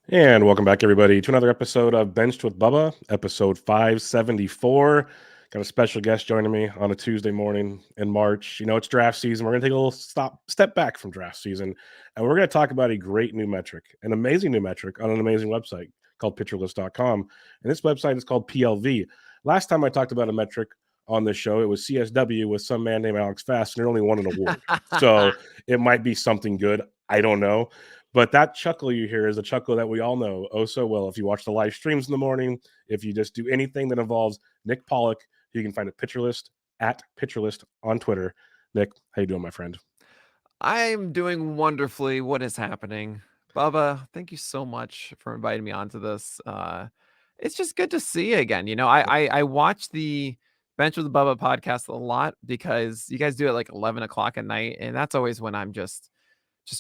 And welcome back, everybody, to another episode of Benched with Bubba, episode 574. Got a special guest joining me on a Tuesday morning in March. You know, it's draft season. We're going to take a little step back from draft season, and we're going to talk about a great new metric, an amazing new metric on an amazing website called pitcherlist.com. And this website is called PLV. Last time I talked about a metric on this show, it was CSW with some man named Alex Fast, and it only won an award. So it might be something good. I don't know. But that chuckle you hear is a chuckle that we all know oh so well. If you watch the live streams in the morning, if you just do anything that involves Nick Pollack, you can find a Pitcher List at Pitcher List on Twitter. Nick, how you doing, my friend? I'm doing wonderfully. What is happening? Bubba, thank you so much for inviting me onto this. It's just good to see you again. I watch the Bench with the Bubba podcast a lot because you guys do it like 11 o'clock at night, and that's always when I'm just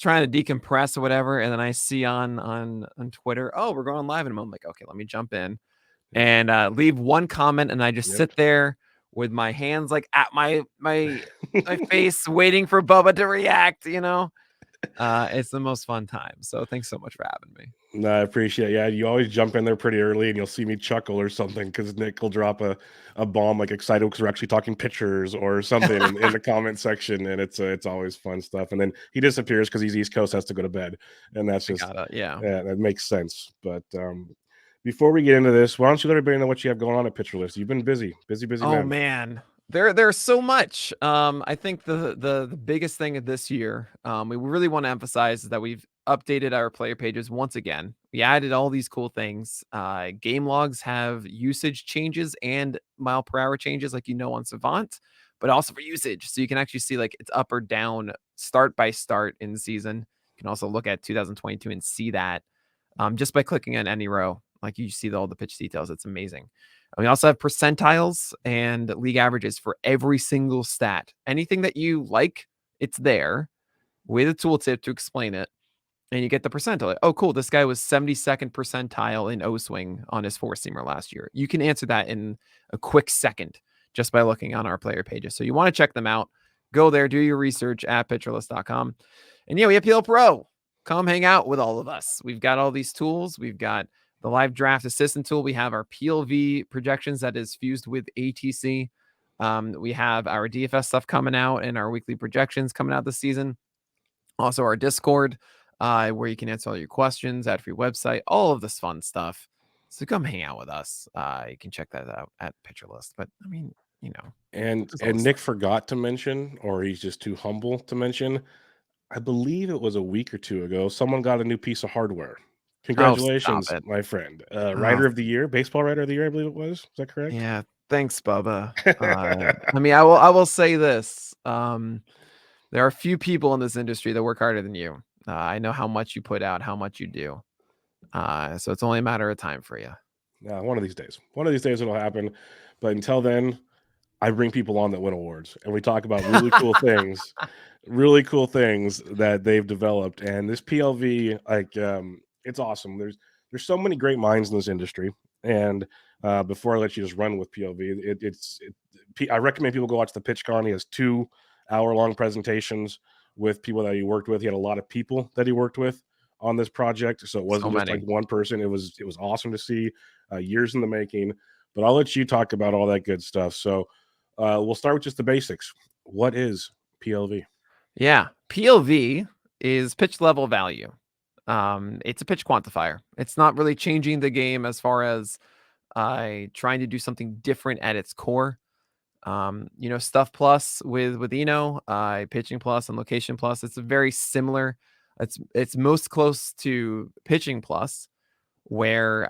trying to decompress or whatever. And then I see on Twitter, oh, we're going live, and I'm like, okay, let me jump in and leave one comment, and I just Yep. sit there with my hands like at my face, waiting for Bubba to react. It's the most fun time. So thanks so much for having me. No, I appreciate it. Yeah, you always jump in there pretty early and you'll see me chuckle or something because Nick will drop a bomb like excited because we're actually talking pictures or something in the comment section. And it's always fun stuff. And then he disappears because he's East Coast, has to go to bed. And that's I just, gotta, yeah. yeah, that makes sense. But before we get into this, why don't you let everybody know what you have going on at Pitcher List? You've been busy, busy Oh man. man, there's so much. I think the biggest thing of this year, we really want to emphasize is that we've updated our player pages once again. We added all these cool things. Game logs have usage changes and mile per hour changes, like on Savant, but also for usage, so you can actually see like it's up or down, start by start in the season. You can also look at 2022 and see that just by clicking on any row. Like you see all the pitch details. It's amazing. And we also have percentiles and league averages for every single stat. Anything that you like, it's there with a tooltip to explain it. And you get the percentile. Oh, cool. This guy was 72nd percentile in O swing on his four seamer last year. You can answer that in a quick second just by looking on our player pages. So you want to check them out. Go there, do your research at pitcherlist.com. And yeah, we have PL Pro. Come hang out with all of us. We've got all these tools. We've got the live draft assistant tool. We have our PLV projections that is fused with ATC. We have our DFS stuff coming out and our weekly projections coming out this season. Also, our Discord, where you can answer all your questions, ad free website, all of this fun stuff. So come hang out with us. You can check that out at Pitcher List. But I mean, And just all and this Nick stuff. forgot to mention, or he's just too humble to mention, I believe it was a week or 2 ago, someone got a new piece of hardware. Oh, stop Congratulations, it. my friend. Oh, Writer of the year, baseball writer of the year, I believe it was. Is that correct? yeah. Thanks, Bubba. I mean, I will say this. There are a few people in this industry that work harder than you. I know how much you put out, how much you do. So it's only a matter of time for you. One of these days. One of these days it'll happen. But until then, I bring people on that win awards and we talk about really cool things that they've developed. And this PLV, like, it's awesome. There's so many great minds in this industry. And before I let you just run with PLV, I recommend people go watch the PitchCon. He has 2 hour-long presentations with people that he worked with. He had a lot of people that he worked with on this project, so it So wasn't just like many. one person. It was awesome to see, years in the making. But I'll let you talk about all that good stuff. So we'll start with just the basics. What is PLV? Yeah. PLV is pitch level value. It's a pitch quantifier. It's not really changing the game as far as trying to do something different at its core. Stuff plus with pitching plus and location plus. It's very similar. It's most close to pitching plus, where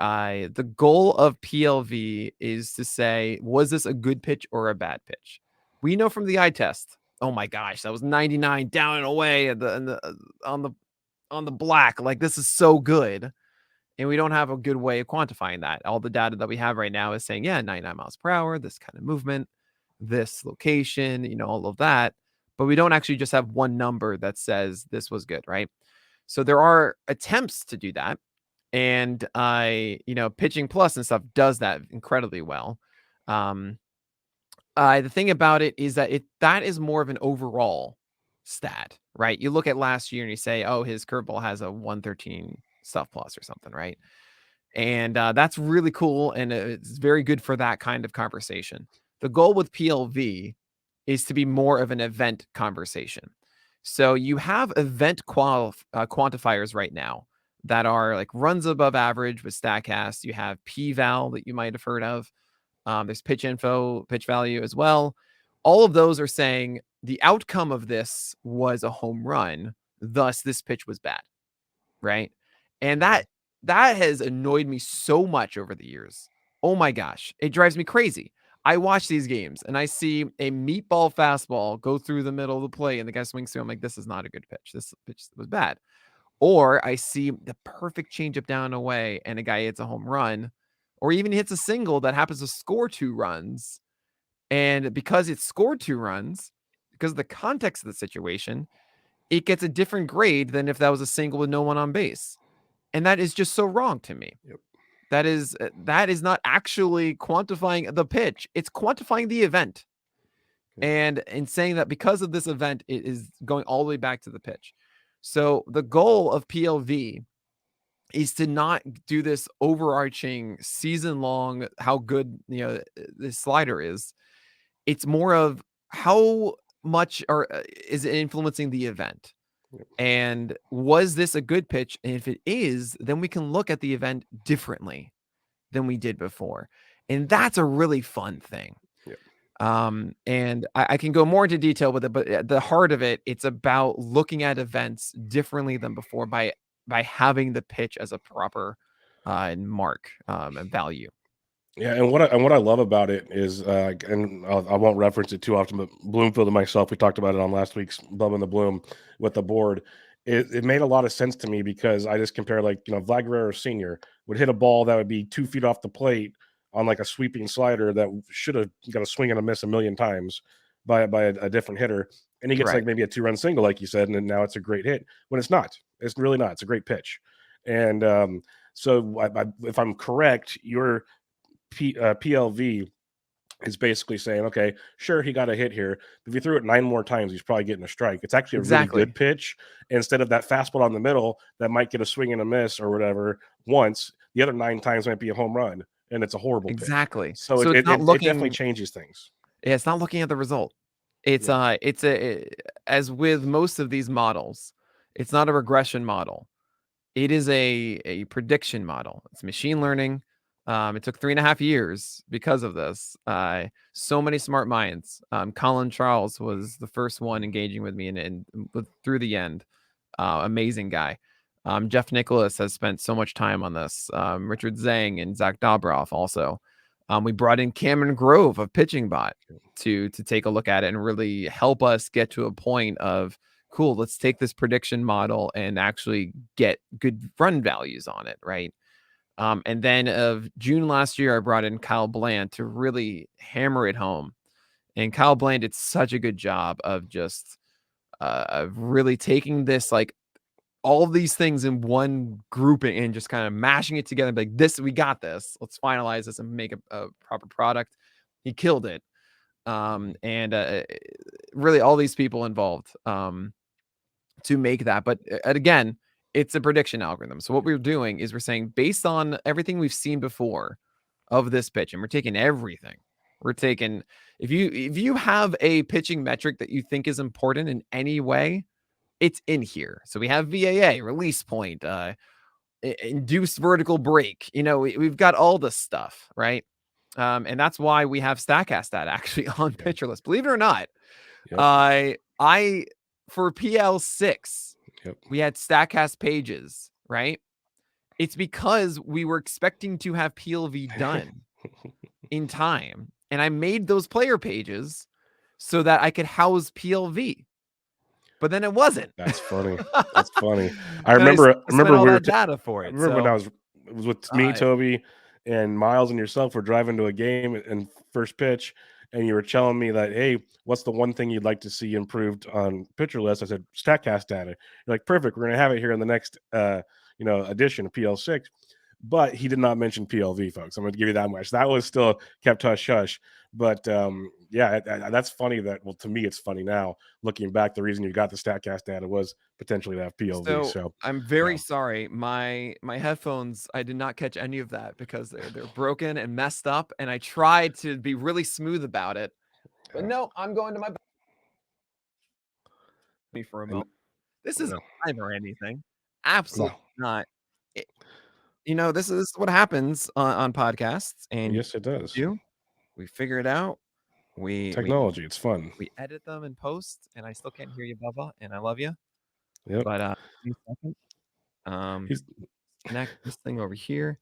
the goal of PLV is to say, was this a good pitch or a bad pitch? We know from the eye test. Oh my gosh, that was 99 down and away at on the black. Like, this is so good. And we don't have a good way of quantifying that. All the data that we have right now is saying, yeah, 99 miles per hour, this kind of movement, this location, all of that. But we don't actually just have one number that says this was good, right? So there are attempts to do that. And pitching plus and stuff does that incredibly well. Um, the thing about it is that that is more of an overall stat, right? You look at last year and you say, oh, his curveball has a 113 stuff plus or something, right? And that's really cool, and it's very good for that kind of conversation. The goal with PLV is to be more of an event conversation. So you have event quantifiers right now that are like runs above average with Statcast. You have P-Val that you might have heard of. There's pitch info, pitch value as well. All of those are saying the outcome of this was a home run. Thus, this pitch was bad, right? And that has annoyed me so much over the years. Oh my gosh, it drives me crazy. I watch these games and I see a meatball fastball go through the middle of the plate and the guy swings through. I'm like, this is not a good pitch. This pitch was bad. Or I see the perfect changeup down and away and a guy hits a home run, or even hits a single that happens to score 2 runs. And because it scored 2 runs, because of the context of the situation, it gets a different grade than if that was a single with no one on base. And that is just so wrong to me. Yep. That is not actually quantifying the pitch. It's quantifying the event. And in saying that because of this event, it is going all the way back to the pitch. So the goal of PLV is to not do this overarching season long, how good, this slider is. It's more of how much is it influencing the event? And was this a good pitch? And if it is, then we can look at the event differently than we did before. And that's a really fun thing. And I can go more into detail with it, but at the heart of it, it's about looking at events differently than before by having the pitch as a proper mark and value. Yeah, and what I love about it is, and I won't reference it too often, but Bloomfield and myself, we talked about it on last week's Bubba and the Bloom with the board. It made a lot of sense to me because I just compare, like, Vlad Guerrero Sr. would hit a ball that would be 2 feet off the plate on like a sweeping slider that should have got a swing and a miss a million times by a different hitter, and he gets like Right. maybe a 2-run single, like you said, and then now it's a great hit when it's not. It's really not. It's a great pitch, and so if I'm correct, your PLV is basically saying, okay, sure, he got a hit here. If you threw it 9 more times, he's probably getting a strike. It's actually a really Exactly. good pitch. Instead of that fastball on the middle that might get a swing and a miss or whatever once, the other 9 times might be a home run, and it's a horrible pitch. Exactly. So So it's not it definitely looking changes things. Yeah, it's not looking at the result. It's Yeah. as with most of these models, it's not a regression model. It is a prediction model. It's machine learning. It took 3.5 years because of this. So many smart minds. Colin Charles was the first one engaging with me through the end. Amazing guy. Jeff Nicholas has spent so much time on this. Richard Zhang and Zach Dobroff also. We brought in Cameron Grove of Pitching Bot to take a look at it and really help us get to a point of, cool, let's take this prediction model and actually get good run values on it, right? And then of June last year, I brought in Kyle Bland to really hammer it home. And Kyle Bland did such a good job of just of really taking this, like, all of these things in one grouping and just kind of mashing it together. Like, this, we got this. Let's finalize this and make a proper product. He killed it. And really all these people involved to make that. But again, it's a prediction algorithm. So what we're doing is we're saying, based on everything we've seen before of this pitch, and we're taking everything. We're taking, if you have a pitching metric that you think is important in any way, it's in here. So we have VAA, release point, induced vertical break. We've got all this stuff, right? And that's why we have Statcast data actually on Pitcher List. Believe it or not, Yep. I for PL6, Yep. we had Statcast pages, right? It's because we were expecting to have PLV done in time, and I made those player pages so that I could house PLV. But then it wasn't. That's funny. That's funny. I And remember spent all we were that data for I it. remember when So it was with me, Toby, and Miles and yourself were driving to a game and first pitch, and you were telling me that, hey, what's the one thing you'd like to see improved on Pitcher List? I said, Statcast data. You're like, perfect. We're gonna have it here in the next edition of PL6. But he did not mention PLV, folks. I'm going to give you that much. That was still kept hush hush. But yeah, that's funny. That well, to me, it's funny now looking back. The reason you got the Statcast data was potentially to have PLV. So So I'm yeah, very sorry. My headphones, I did not catch any of that because they're broken and messed up, and I tried to be really smooth about it. But yeah. no, I'm going to my me for a And moment. This isn't no, live or anything. Absolutely no, not. It, this is what happens on podcasts, and yes, it does. you we figure it out. We Technology, it's fun. we edit them and post, and I still can't hear you, Bubba, and I love you. Yep. But give me a second. Um, He's connect this thing over here,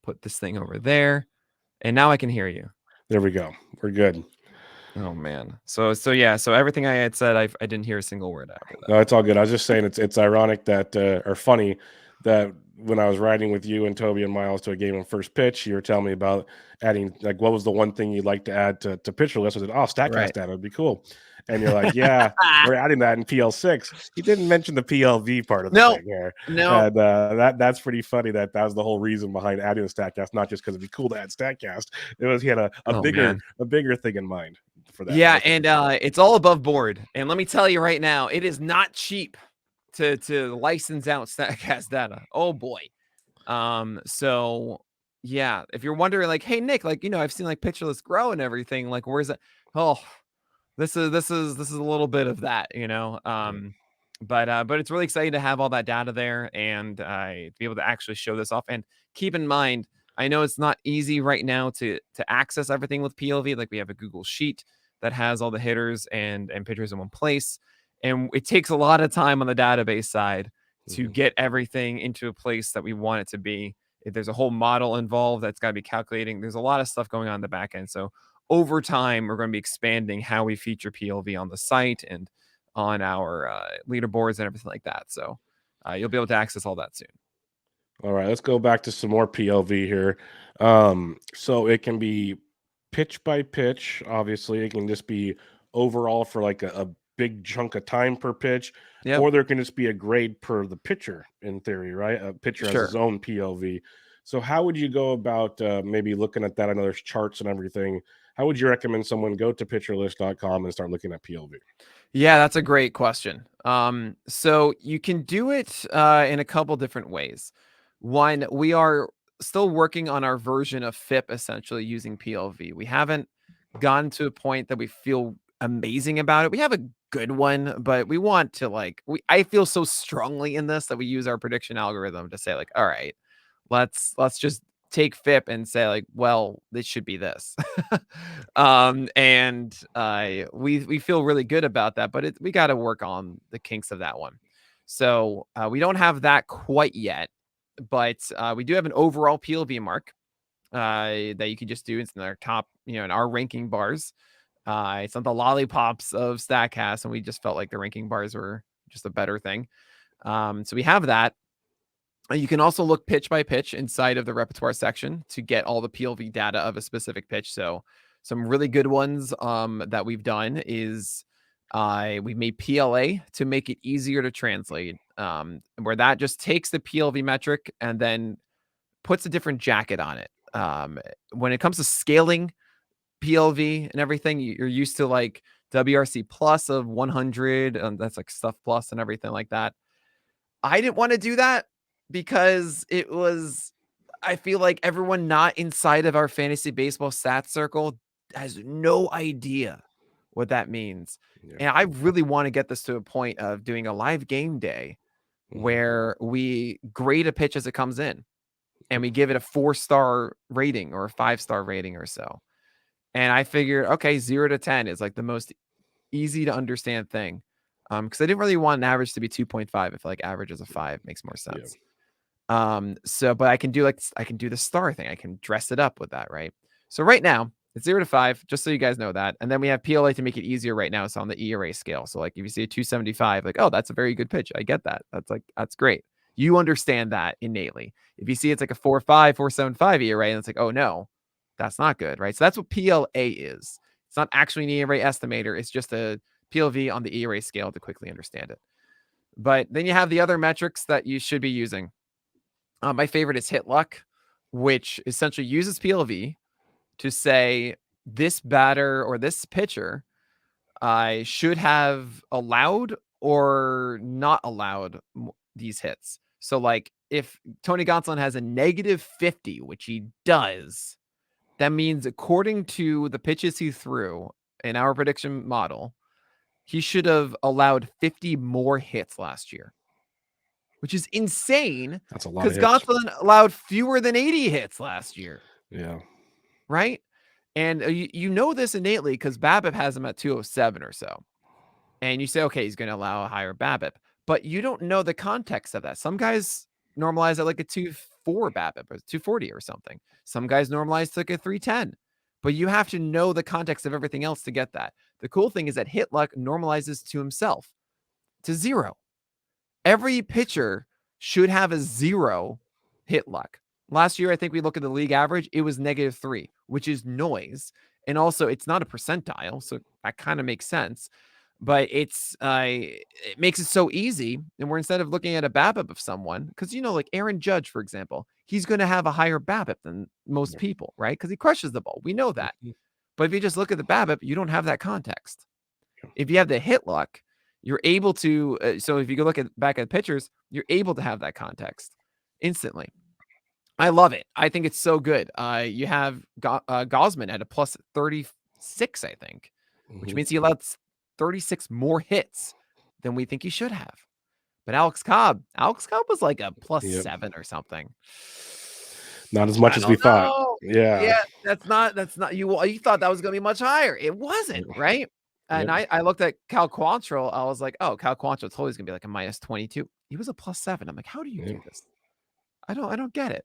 put this thing over there, and now I can hear you. there. We go. We're good. Oh man. So yeah. So everything I had said, I didn't hear a single word after that. No, it's all good. I was just saying it's ironic that or funny that when I was riding with you and Toby and Miles to a game on first pitch, you were telling me about adding like what was the one thing you'd like to add to pitcher list? I said, oh, Statcast Right. data would be cool. And you're like, yeah, we're adding that in PL6. He didn't mention the PLV part of the No. thing here. No. And that's pretty funny that was the whole reason behind adding the Statcast, not just because it'd be cool to add Statcast. It was he had a Oh man. bigger thing in mind for that. That Yeah, was pretty and funny. it's all above board. And let me tell you right now, it is not cheap to license out Statcast data. Oh boy. So yeah, if you're wondering, like, hey Nick, like, I've seen like pitcher lists grow and everything, like, where's it? Oh, this is a little bit of that. Yeah. But it's really exciting to have all that data there and to be able to actually show this off. And keep in mind, I know it's not easy right now to access everything with PLV. Like, we have a Google sheet that has all the hitters and pitchers in one place, and it takes a lot of time on the database side to Mhm. get everything into a place that we want it to be. If there's a whole model involved that's got to be calculating, there's a lot of stuff going on in the back end. So over time, we're going to be expanding how we feature PLV on the site and on our leaderboards and everything like that. So you'll be able to access all that soon. All right, let's go back to some more PLV here. So it can be pitch by pitch. Obviously, it can just be overall for like a big chunk of time per pitch, Yep. or there can just be a grade per the pitcher in theory, right? A pitcher has his Sure. own PLV. So how would you go about maybe looking at that? I know there's charts and everything. How would you recommend someone go to pitcherlist.com and start looking at PLV? Yeah, that's a great question. So you can do it in a couple different ways. One, we are still working on our version of FIP essentially using PLV. We haven't gotten to a point that we feel amazing about it. We have a good one, but we want to I feel so strongly in this that we use our prediction algorithm to say like, all right, let's just take FIP and say like, well, this should be this. And we feel really good about that, but we got to work on the kinks of that one. So we don't have that quite yet, but we do have an overall PLV mark that you can just do. It's in our top, in our ranking bars. It's not the lollipops of Statcast, and we just felt like the ranking bars were just a better thing. So we have that. You can also look pitch by pitch inside of the repertoire section to get all the PLV data of a specific pitch. So some really good ones that we've done is we've made PLA to make it easier to translate, where that just takes the PLV metric and then puts a different jacket on it. When it comes to scaling PLV and everything, you're used to like WRC plus of 100, that's like stuff plus and everything like that. I didn't want to do that because I feel like everyone not inside of our fantasy baseball stats circle has no idea what that means. Yeah. And I really want to get this to a point of doing a live game day Mhm. where we grade a pitch as it comes in and we give it a 4-star rating or a 5-star rating or so. And I figured, okay, 0 to 10 is like the most easy to understand thing. Because I didn't really want an average to be 2.5. I feel like average is a 5 makes more Yeah. sense. But I can do the star thing. I can dress it up with that, right? So right now it's 0 to 5, just so you guys know that. And then we have PLA to make it easier right now. It's on the ERA scale. So like if you see a 275, like, oh, that's a very good pitch. I get that. That's great. You understand that innately. If you see it's like a 4.5, 4.75 ERA, and it's like, oh no, that's not good, right? So that's what PLA is. It's not actually an ERA estimator. It's just a PLV on the ERA scale to quickly understand it. But then you have the other metrics that you should be using. My favorite is hit luck, which essentially uses PLV to say this batter or this pitcher I should have allowed or not allowed these hits. So, like, if Tony Gonsolin has a -50, which he does, that means according to the pitches he threw in our prediction model, he should have allowed 50 more hits last year, which is insane That's a lot of because hits. Gonsolin allowed fewer than 80 hits last year, Yeah. right? And you know this innately because BABIP has him at 207 or so. And you say, okay, he's going to allow a higher BABIP, but you don't know the context of that. Some guys normalize at like a 2.4 BABIP or 240 or something. Some guys normalize to like a 310, but you have to know the context of everything else to get that. The cool thing is that hit luck normalizes to himself to 0. Every pitcher should have a 0 hit luck. Last year, I think we look at the league average, it was -3, which is noise. And also, it's not a percentile, so that kind of makes sense. But it makes it so easy. And we're instead of looking at a BABIP of someone, because like Aaron Judge, for example, he's going to have a higher BABIP than most Yeah. people, right? Because he crushes the ball. We know that. Mhm. But if you just look at the BABIP, you don't have that context. If you have the hit luck, you're able to. So if you go look back at pitchers, you're able to have that context instantly. I love it. I think it's so good. You have Gosman at a plus 36, I think, which Mhm. means he allowed 36 more hits than we think he should have. But Alex Cobb was like a plus Yep. 7 or something. Not as much I as we don't thought. know. Yeah. Yeah, that's not you thought that was gonna be much higher. It wasn't, right? And Yep. I looked at Cal Quantrill. I was like, oh, Cal Quantrill totally is gonna be like a minus 22. He was a plus 7. I'm like, how do you Yeah. do this? I don't get it.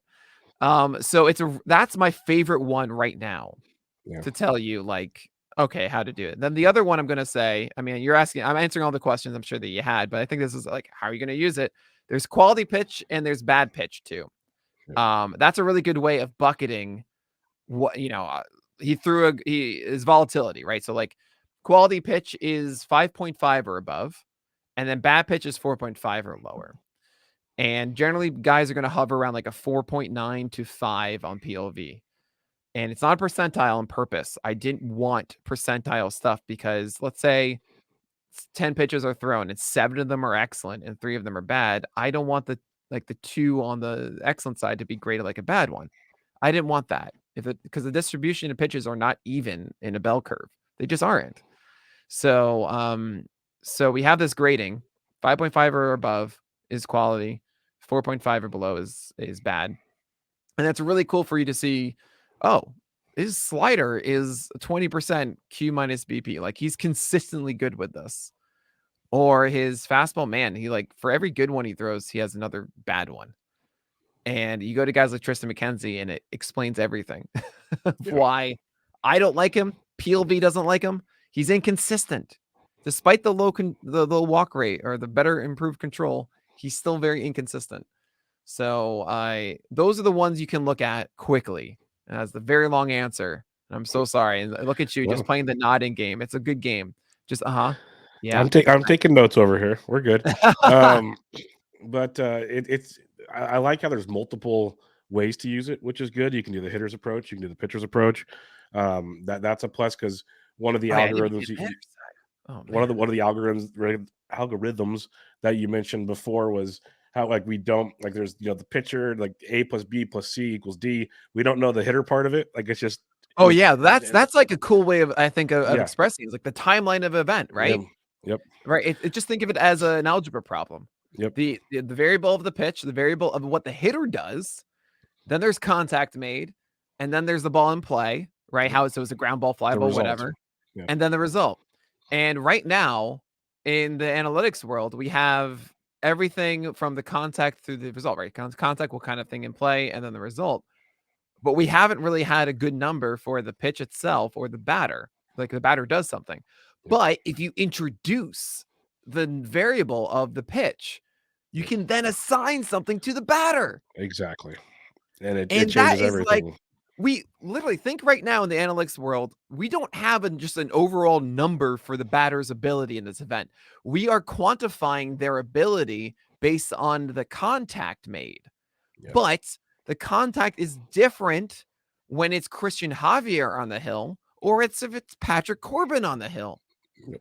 So that's my favorite one right now Yeah. to tell you, like, okay, how to do it. Then the other one I'm gonna say, I mean, I'm answering all the questions I'm sure that you had, but I think this is like, how are you gonna use it? There's quality pitch and there's bad pitch too. That's a really good way of bucketing what he threw his volatility, right? So like quality pitch is 5.5 or above, and then bad pitch is 4.5 or lower. And generally guys are going to hover around like a 4.9 to 5 on PLV. And it's not a percentile on purpose. I didn't want percentile stuff because let's say 10 pitches are thrown and 7 of them are excellent and 3 of them are bad. I don't want the 2 on the excellent side to be graded like a bad one. I didn't want that because the distribution of pitches are not even in a bell curve. They just aren't. So we have this grading. 5.5 or above is quality. 4.5 or below is bad. And that's really cool for you to see. Oh, his slider is 20% Q minus BP. Like he's consistently good with this. Or his fastball, man, he like for every good one he throws, he has another bad one. And you go to guys like Tristan McKenzie and it explains everything. Yeah. Why I don't like him. PLV doesn't like him. He's inconsistent. Despite the low walk rate or the better improved control, he's still very inconsistent. So those are the ones you can look at quickly. And that's the very long answer. I'm so sorry. And look at you just Well, playing the nodding game. It's a good game. Just yeah. I'm taking notes over here. We're good. But it's I like how there's multiple ways to use it, which is good. You can do the hitter's approach, you can do the pitcher's approach. That's a plus because one of the Oh, yeah, I didn't even algorithms get the hitter side. Oh, one man. of the algorithms that you mentioned before was how like we don't like there's the pitcher like A plus B plus C equals D. We don't know the hitter part of it. Like it's just Oh, it, yeah, that's like a cool way of I think of yeah. expressing it. It's like the timeline of event, Yeah. right? Yep. Right. Just think of it as an algebra problem. Yep. The variable of the pitch, the variable of what the hitter does. Then there's contact made, and then there's the ball in play, right? Yep. So it's a ground ball, fly The ball, result. whatever, Yeah. and then the result. And right now, in the analytics world, we have everything from the contact through the result, right? Contact, what kind of thing in play, and then the result. But we haven't really had a good number for the pitch itself or the batter. Like the batter does something. Yep. But if you introduce the variable of the pitch, you can then assign something to the batter. Exactly. And it And that changes is like, everything. we literally think right now in the analytics world, we don't have just an overall number for the batter's ability in this event. We are quantifying their ability based on the contact made. Yeah. But the contact is different when it's Christian Javier on the hill or if it's Patrick Corbin on the hill. Yep.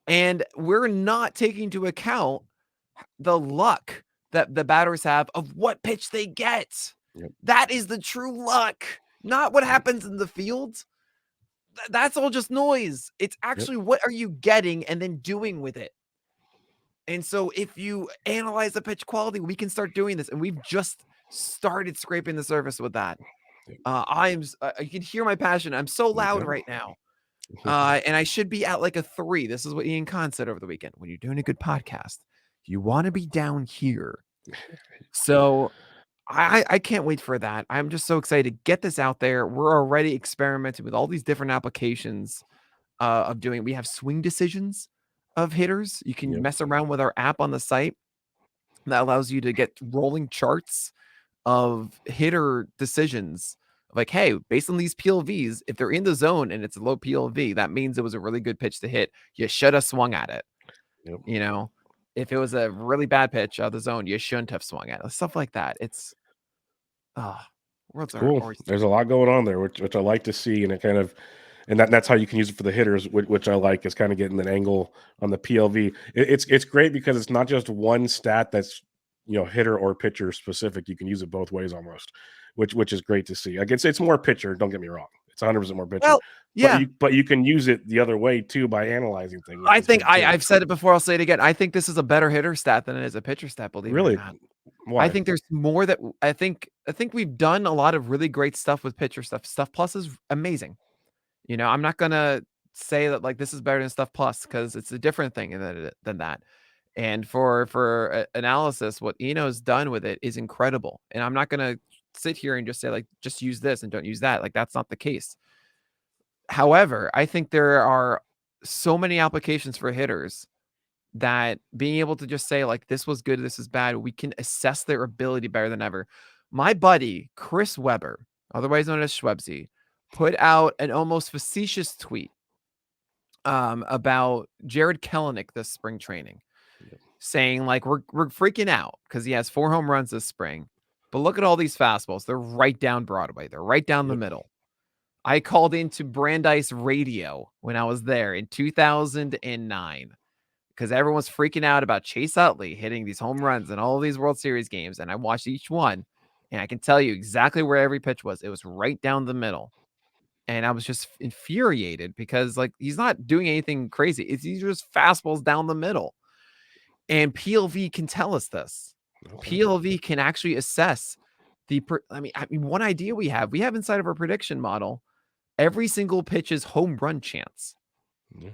And we're not taking into account the luck that the batters have of what pitch they get. Yep. That is the true luck, not what happens in the field. That's all just noise. It's actually what are you getting and then doing with it. And so if you analyze the pitch quality, we can start doing this. And we've just started scraping the surface with that. You can hear my passion. I'm so loud right now. And I should be at like a 3. This is what Ian Kahn said over the weekend. When you're doing a good podcast, you want to be down here. So I can't wait for that. I'm just so excited to get this out there. We're already experimenting with all these different applications of doing. We have swing decisions of hitters. You can mess around with our app on the site that allows you to get rolling charts of hitter decisions. Like, hey, based on these PLVs, if they're in the zone and it's a low PLV, that means it was a really good pitch to hit. You should have swung at it. You know, if it was a really bad pitch out of the zone, you shouldn't have swung at it. Stuff like that. It's world's cool. There's a lot going on there, which I like to see, and it kind of, and that's how you can use it for the hitters, which I like, is kind of getting an angle on the PLV. It's great because it's not just one stat that's hitter or pitcher specific. You can use it both ways almost, which is great to see. Like it's more pitcher. Don't get me wrong. It's 100% more pitcher. Well, yeah, but you can use it the other way too by analyzing things. I think I've said it before. I'll say it again. I think this is a better hitter stat than it is a pitcher stat. Believe it or not. Why? I think there's more that I think we've done a lot of really great stuff with pitcher stuff. Stuff Plus is amazing. I'm not gonna say that like this is better than Stuff Plus because it's a different thing than that. And for analysis, what Eno's done with it is incredible. And I'm not gonna sit here and just say like just use this and don't use that. Like that's not the case. However, I think there are so many applications for hitters that being able to just say like this was good, this is bad, we can assess their ability better than ever. My buddy Chris Weber, otherwise known as Schwebzy, put out an almost facetious tweet about Jared Kelenic this spring training, saying like we're freaking out because he has 4 home runs this spring, but look at all these fastballs. They're right down Broadway. They're right down the middle. I called into Brandeis Radio when I was there in 2009 because everyone's freaking out about Chase Utley hitting these home runs in all of these World Series games. And I watched each one and I can tell you exactly where every pitch was. It was right down the middle. And I was just infuriated because like, he's not doing anything crazy. These are just fastballs down the middle. And PLV can tell us this. Okay. PLV can actually assess I mean, one idea we have inside of our prediction model, every single pitch's home run chance.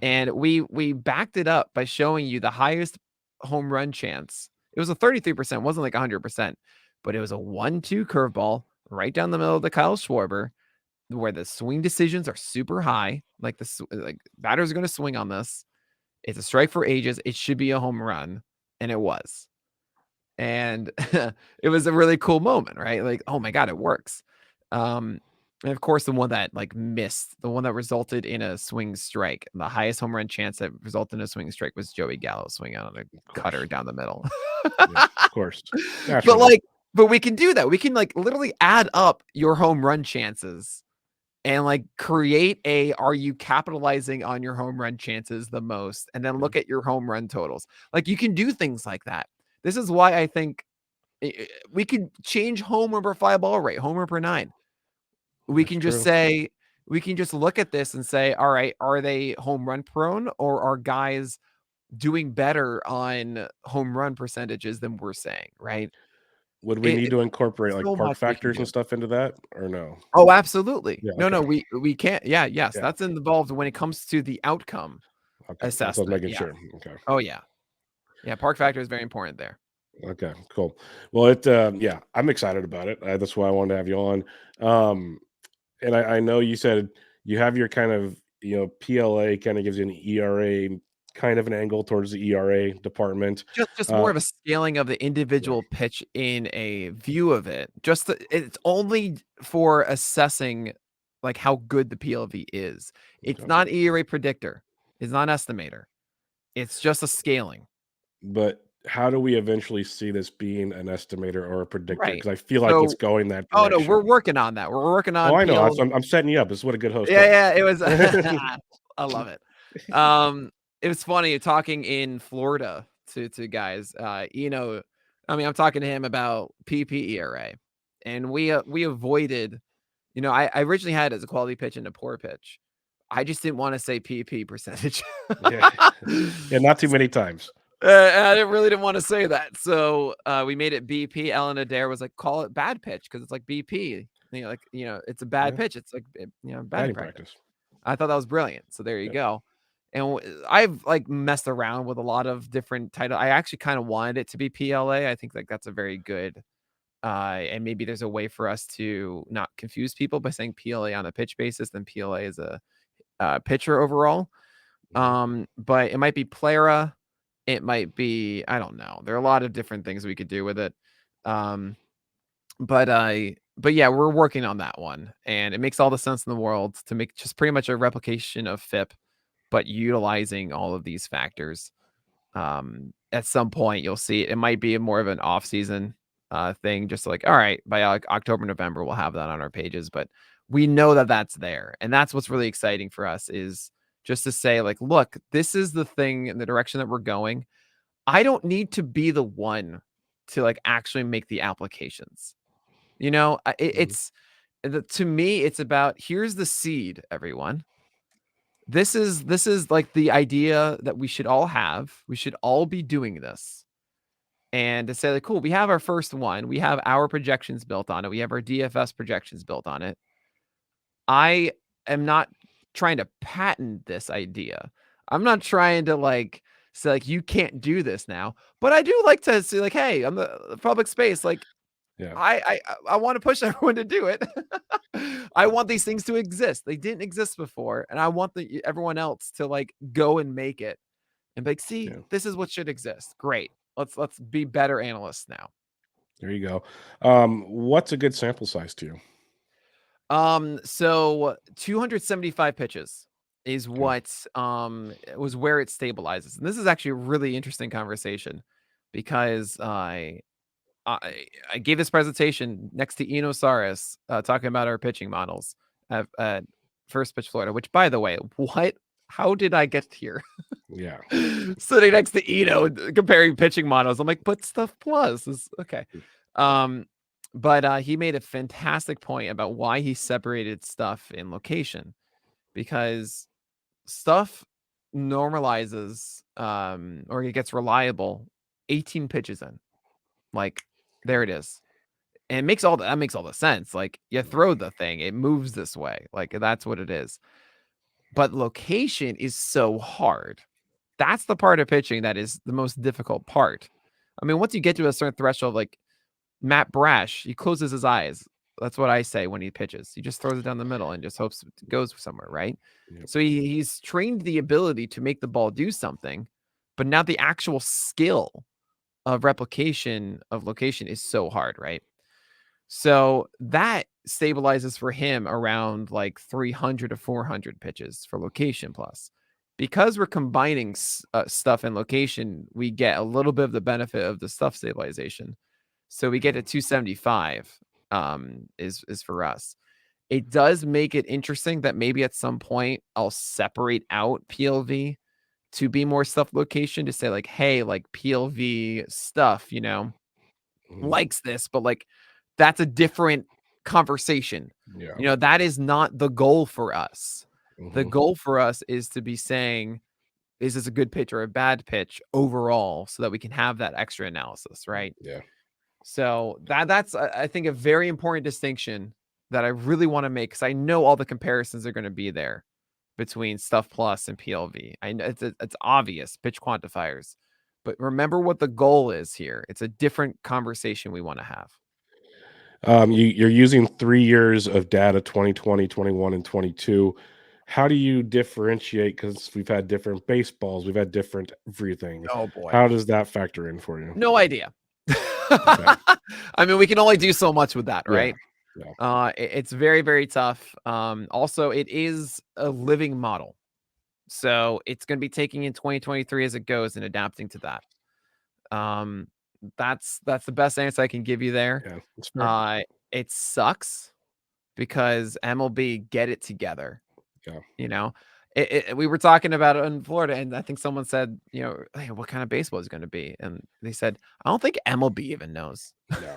And we backed it up by showing you the highest home run chance. It was a 33%, wasn't like 100%, but it was a 1-2 curveball right down the middle of the Kyle Schwarber, where the swing decisions are super high. Like batters are going to swing on this. It's a strike for ages. It should be a home run, and it was. And it was a really cool moment, right? Like, oh my God, it works. And of course, the one that like missed, the one that resulted in a swing strike, the highest home run chance that resulted in a swing strike was Joey Gallo swinging on a cutter down the middle. Of course. But we can do that. We can like literally add up your home run chances and like create are you capitalizing on your home run chances the most? And then look at your home run totals. Like you can do things like that. This is why I think we could change homer per fly ball rate, homer per 9. We can just say, we can just look at this and say, all right, are they home run prone or are guys doing better on home run percentages than we're saying, right? Would we need to incorporate like park factors and stuff into that or no? Oh, absolutely. Yeah, no, we can't. Yeah. Yes. Yeah. That's involved when it comes to the outcome assessment. Making sure. Okay. Oh yeah. Yeah. Park factor is very important there. Okay, cool. Well, I'm excited about it. That's why I wanted to have you on. And I know you said you have your kind of, PLA kind of gives you an ERA, kind of an angle towards the ERA department. Just more of a scaling of the individual pitch in a view of it. It's only for assessing like how good the PLV is. It's not ERA predictor. It's not estimator. It's just a scaling. But how do we eventually see this being an estimator or a predictor? Right. Because I feel like it's So, going that oh no, we're direction. working on that. We're working Oh, on I know. PL. I'm setting you up. This is what a good host Yeah, does. yeah, it was I love it. It was funny talking in Florida to guys, I mean, I'm talking to him about PPERA, and we avoided, I originally had it as a quality pitch and a poor pitch. I just didn't wanna say PP percentage. Yeah. Yeah, not too many times. I really didn't wanna say that, so, we made it BP. Ellen Adair was like, "Call it bad pitch because it's like BP." It's a bad Yeah, pitch. It's like, batting batting practice. practice. I thought that was brilliant. So there you Yeah. go. And I've like messed around with a lot of different title. I actually kind of wanted it to be PLA. I think like that's a very good and maybe there's a way for us to not confuse people by saying PLA on a pitch basis than PLA as a pitcher overall. Mhm. But it might be Plera. It might be, I don't know. There are a lot of different things we could do with it. Um, but yeah, we're working on that one, and it makes all the sense in the world to make just pretty much a replication of FIP, but utilizing all of these factors. At some point, you'll see it. It might be more of an off-season thing, just like, all right, by like October, November, we'll have that on our pages. But we know that that's there, and that's what's really exciting for us is just to say, like, look, this is the thing in the direction that we're going. I don't need to be the one to like actually make the applications. Mhm. To me, it's about here's the seed, everyone. This is like the idea that we should all have. We should all be doing this. And to say like, cool, we have our first one. We have our projections built on it. We have our DFS projections built on it. I am not trying to patent this idea. I'm not trying to like say like you can't do this now, but I do like to say like, hey, I'm the public space. Like Yeah. I want to push everyone to do it. I want these things to exist. They didn't exist before, and I want everyone else to like go and make it and be like, see, Yeah. this is what should exist. Great. Let's be better analysts now. There you go. What's a good sample size to you? So 275 pitches is Okay. what was where it stabilizes. And this is actually a really interesting conversation because I gave this presentation next to Enosaurus, talking about our pitching models at First Pitch Florida, which by the way, how did I get here? Yeah. Sitting next to Eno comparing pitching models. I'm like, but Stuff Plus is okay. Um, but he made a fantastic point about why he separated stuff in location because stuff normalizes or it gets reliable 18 pitches in. Like there it is. And that makes all the sense. Like you throw the thing, it moves this way. Like that's what it is. But location is so hard. That's the part of pitching that is the most difficult part. I mean, once you get to a certain threshold, like Matt Brash, he closes his eyes. That's what I say when he pitches. He just throws it down the middle and just hopes it goes somewhere, right? Yep. So he's trained the ability to make the ball do something, but now the actual skill of replication of location is so hard, right? So that stabilizes for him around like 300 to 400 pitches for location plus. Because we're combining stuff and location, we get a little bit of the benefit of the stuff stabilization. So we get Yeah. to 275 is for us. It does make it interesting that maybe at some point I'll separate out PLV to be more stuff location to say like, hey, like PLV stuff, Mhm. likes this, but like that's a different conversation. Yeah. That is not the goal for us. The Mhm. goal for us is to be saying, is this a good pitch or a bad pitch overall so that we can have that extra analysis, right? Yeah. So that's I think a very important distinction that I really want to make because I know all the comparisons are going to be there between Stuff Plus and PLV. I know it's obvious pitch quantifiers, but remember what the goal is here. It's a different conversation we want to have. You're using 3 years of data, 2020, 21, and 22. How do you differentiate? Because we've had different baseballs, we've had different everything. Oh boy. How does that factor in for you? No idea. Okay. I mean, we can only do so much with that, Yeah. right? Yeah. It's very, very tough. Also, it is a living model. So it's going to be taking in 2023 as it goes and adapting to that. Um, that's the best answer I can give you there. Yeah, it's fair. Uh, it sucks because MLB get it together. Yeah, You know, we were talking about it in Florida, and I think someone said, "Hey, what kind of baseball is going to be?" And they said, "I don't think MLB even knows." no,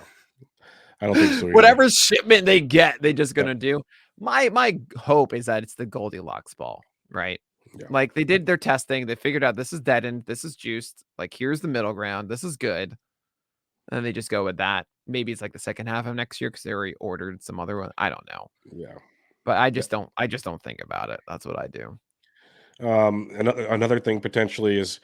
I don't think so either. Whatever shipment they get, they just Yep. gonna do. My hope is that it's the Goldilocks ball, right? Yeah. Like they did their testing, they figured out this is deadened, this is juiced. Like here's the middle ground, this is good, and they just go with that. Maybe it's like the second half of next year because they already ordered some other one. I don't know, Yeah. but I Yeah. just don't. I just don't think about it. That's what I do. Another thing potentially is,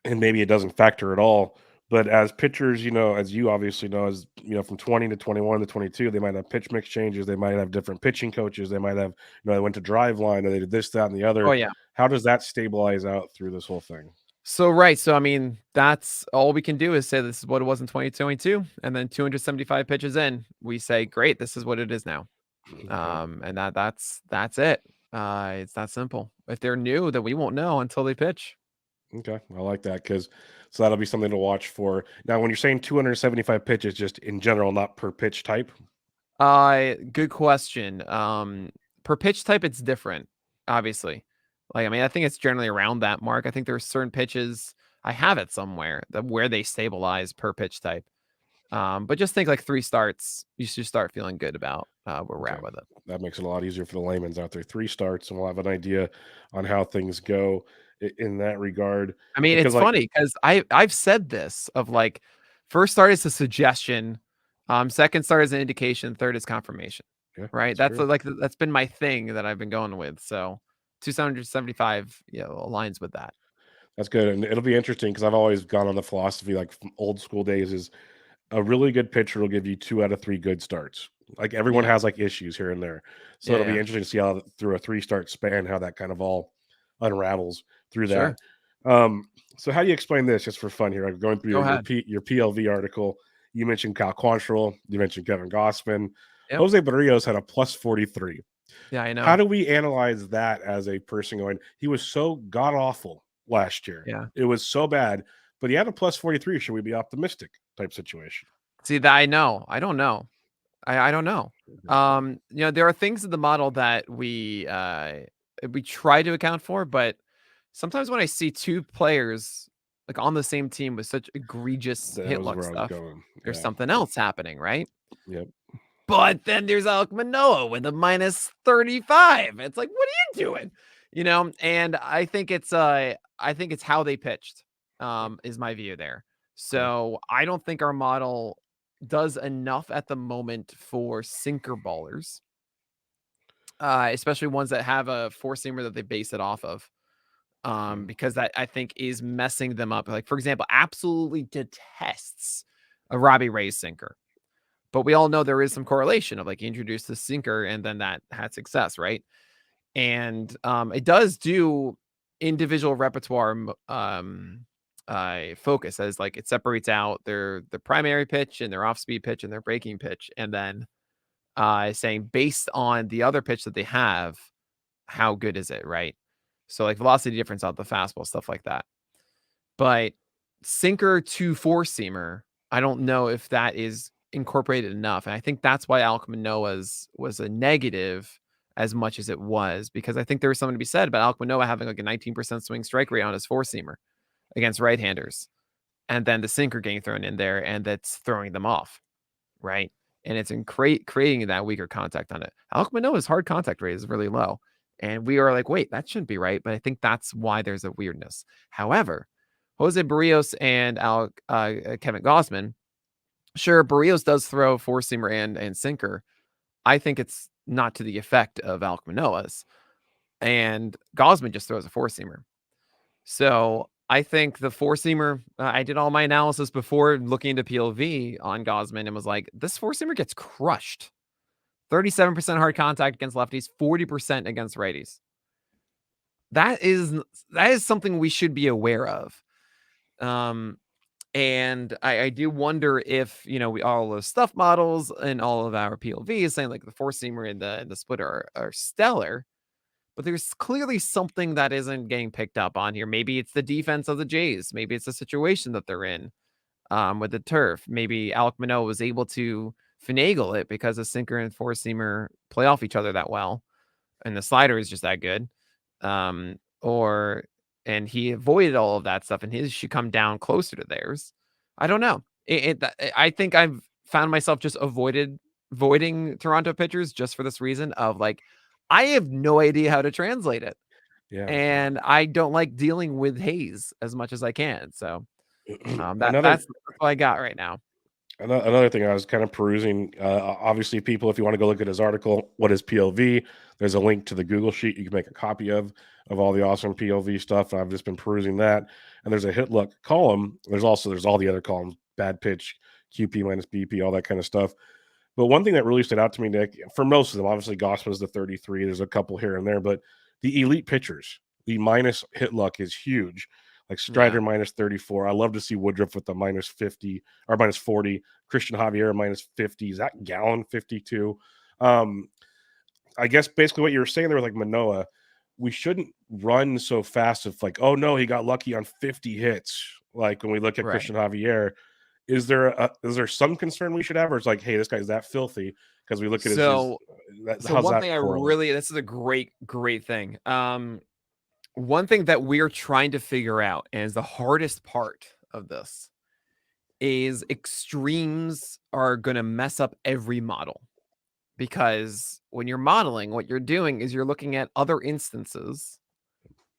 and maybe it doesn't factor at all, but as pitchers, as you obviously know, as from 20 to 21 to 22, they might have pitch mix changes, they might have different pitching coaches, they might have, they went to drive line or they did this, that, and the Oh other. yeah. How does that stabilize out through this whole thing? So right. So I mean, that's all we can do is say this is what it was in 2022, and then 275 pitches in, we say, great, this is what it is now. Okay. And that's it. It's that simple. If they're new, then we won't know until they pitch. Okay. I like that because so that'll be something to watch for. Now, when you're saying 275 pitches, just in general, not per pitch type. Good question. Per pitch type, it's different, obviously. Like, I mean, I think it's generally around that mark. I think there's certain pitches I have it somewhere that where they stabilize per pitch type. But just think like 3 starts, you should start feeling good about where we're Okay. at with it. That makes it a lot easier for the layman's out there. 3 starts, and we'll have an idea on how things go in that regard. I mean, Because, it's like, funny because I've said this of like first start is a suggestion, second start is an indication, third is confirmation, yeah, right? it's That's true. like that's been my thing that I've been going with. So 275, aligns with that. That's good, and it'll be interesting because I've always gone on the philosophy, like from old school days, is a really good pitcher will give you 2 out of 3 good starts. Like, everyone Yeah, has, like, issues here and there. So yeah, it'll be yeah. interesting to see how through a 3-start span, how that kind of all unravels through that. Sure. Um, so how do you explain this just for fun here? I'm going through Go your ahead. your PLV article. You mentioned Kyle Quantrill, you mentioned Kevin Gossman. Yep. Jose Barrios had a plus 43. Yeah, I How know. do we analyze that as a person going, he was so god awful last year. Yeah. It was so bad, but he had a plus 43. Should we be optimistic type situation? See that I know. I don't know. I don't know. There are things in the model that we try to account for, but sometimes when I see two players like on the same team with such egregious That hit was luck where I was stuff, going. there's Yeah. something else happening, right? Yep. But then there's Alek Manoah with a minus 35. It's like, what are you doing? And I think it's how they pitched, is my view there. Okay. So I don't think our model does enough at the moment for sinker ballers, especially ones that have a four seamer that they base it off of. Okay. Because that I think is messing them up. Like, for example, absolutely detests a Robbie Ray's sinker. But we all know there is some correlation of like he introduced the sinker and then that had success, right? And it does do individual repertoire focus as like it separates out their primary pitch and their off speed pitch and their breaking pitch, and then saying based on the other pitch that they have, how good is it, right? So like velocity difference out the fastball, stuff like that. But sinker to four seamer, I don't know if that is incorporated enough. And I think that's why Alek Manoah's was a negative as much as it was, because I think there was something to be said about Alek Manoah having like a 19% swing strike rate on his four seamer against right handers. And then the sinker getting thrown in there and that's throwing them off. Right. And it's in creating that weaker contact on it. Alek Manoah's hard contact rate is really low. And we are like, wait, that shouldn't be right. But I think that's why there's a weirdness. However, Jose Barrios and Kevin Gossman, sure, Barrios does throw four seamer and sinker. I think it's not to the effect of Alek Manoah's. And Gossman just throws a four seamer. So I think the four seamer, I did all my analysis before looking into PLV on Gosman and was like, this four seamer gets crushed. 37% hard contact against lefties, 40% against righties. That is something we should be aware of. Um, and I do wonder if we all those stuff models and all of our PLV is saying like the four seamer and the splitter are stellar, but there's clearly something that isn't getting picked up on here. Maybe it's the defense of the Jays. Maybe it's the situation that they're in. with the turf. Maybe Alek Manoah was able to finagle it because a sinker and four seamer play off each other that well, and the slider is just that good. Or and he avoided all of that stuff, and his should come down closer to theirs. I don't know. I think I've found myself just avoiding Toronto pitchers just for this reason of like, I have no idea how to translate it. Yeah. And I don't like dealing with haze as much as I can. So Another that's what I got right now. Another thing I was kind of perusing, obviously, people, if you want to go look at his article, what is PLV? There's a link to the Google sheet you can make a copy of all the awesome PLV stuff. I've just been perusing that, and there's a hit luck column. There's all the other columns: bad pitch, QP minus BP, all that kind of stuff. But one thing that really stood out to me, Nick, for most of them, obviously Gossman's the 33. There's a couple here and there, but the elite pitchers, the minus hit luck is huge. Like Strider Yeah. minus 34. I love to see Woodruff with the minus 50 or minus 40. Christian Javier minus 50. Zach Gallen 52. Um, I guess basically what you were saying there with like Manoah, we shouldn't run so fast if like, oh no, he got lucky on 50 hits. Like when we look at Right. Christian Javier, is there some concern we should have, or it's like, hey, this guy's that filthy because we look at his So how's one that thing correlate? this is a great thing. One thing that we're trying to figure out, and is the hardest part of this, is extremes are going to mess up every model. Because when you're modeling, what you're doing is you're looking at other instances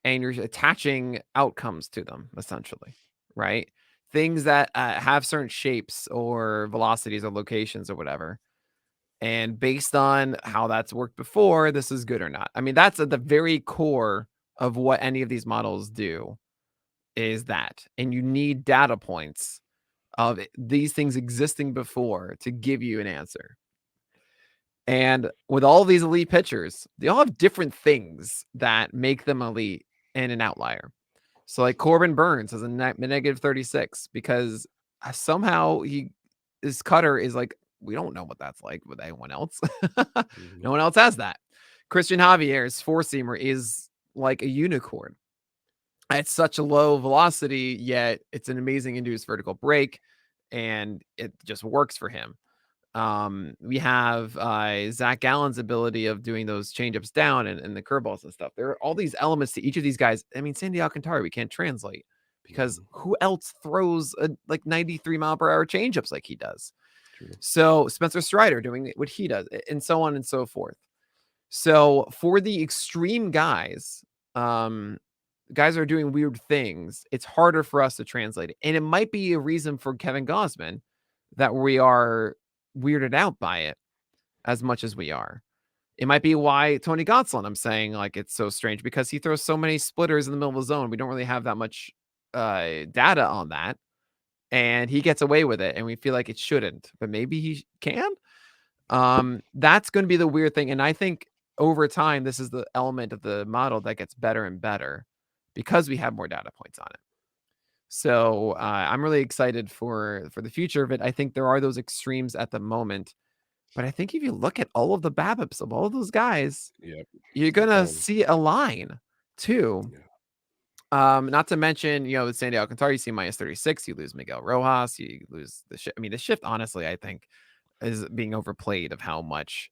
and you're attaching outcomes to them, essentially, right? Things that have certain shapes or velocities or locations or whatever. And based on how that's worked before, this is good or not. I mean, that's at the very core of what any of these models do, is that. And you need data points of these things existing before to give you an answer. And with all these elite pitchers, they all have different things that make them elite and an outlier. So, like Corbin Burns has a negative 36 because somehow his cutter is like, we don't know what that's like with anyone else. Mhm. No one else has that. Christian Javier's four seamer is like a unicorn. It's such a low velocity, yet it's an amazing induced vertical break, and it just works for him. We have Zach Gallen's ability of doing those changeups down and the curveballs and stuff. There are all these elements to each of these guys. I mean, Sandy Alcantara, we can't translate because Mhm. who else throws like 93-mile-per-hour changeups like he does? True. So Spencer Strider doing what he does, and so on and so forth. So for the extreme guys, guys are doing weird things. It's harder for us to translate it, and it might be a reason for Kevin Gausman that we are weirded out by it as much as we are. It might be why Tony Gonsolin, I'm saying, like, it's so strange because he throws so many splitters in the middle of the zone. We don't really have that much data on that, and he gets away with it, and we feel like it shouldn't, but maybe he can. That's going to be the weird thing, and I think over time, this is the element of the model that gets better and better because we have more data points on it. So I'm really excited for the future of it. I think there are those extremes at the moment, but I think if you look at all of the BABIPs of all of those guys, Yep. you're gonna Um, see a line too. yeah. Not to mention, with Sandy Alcantara, you see minus 36, you lose Miguel Rojas, you lose the shift. I mean, the shift, honestly, I think is being overplayed of how much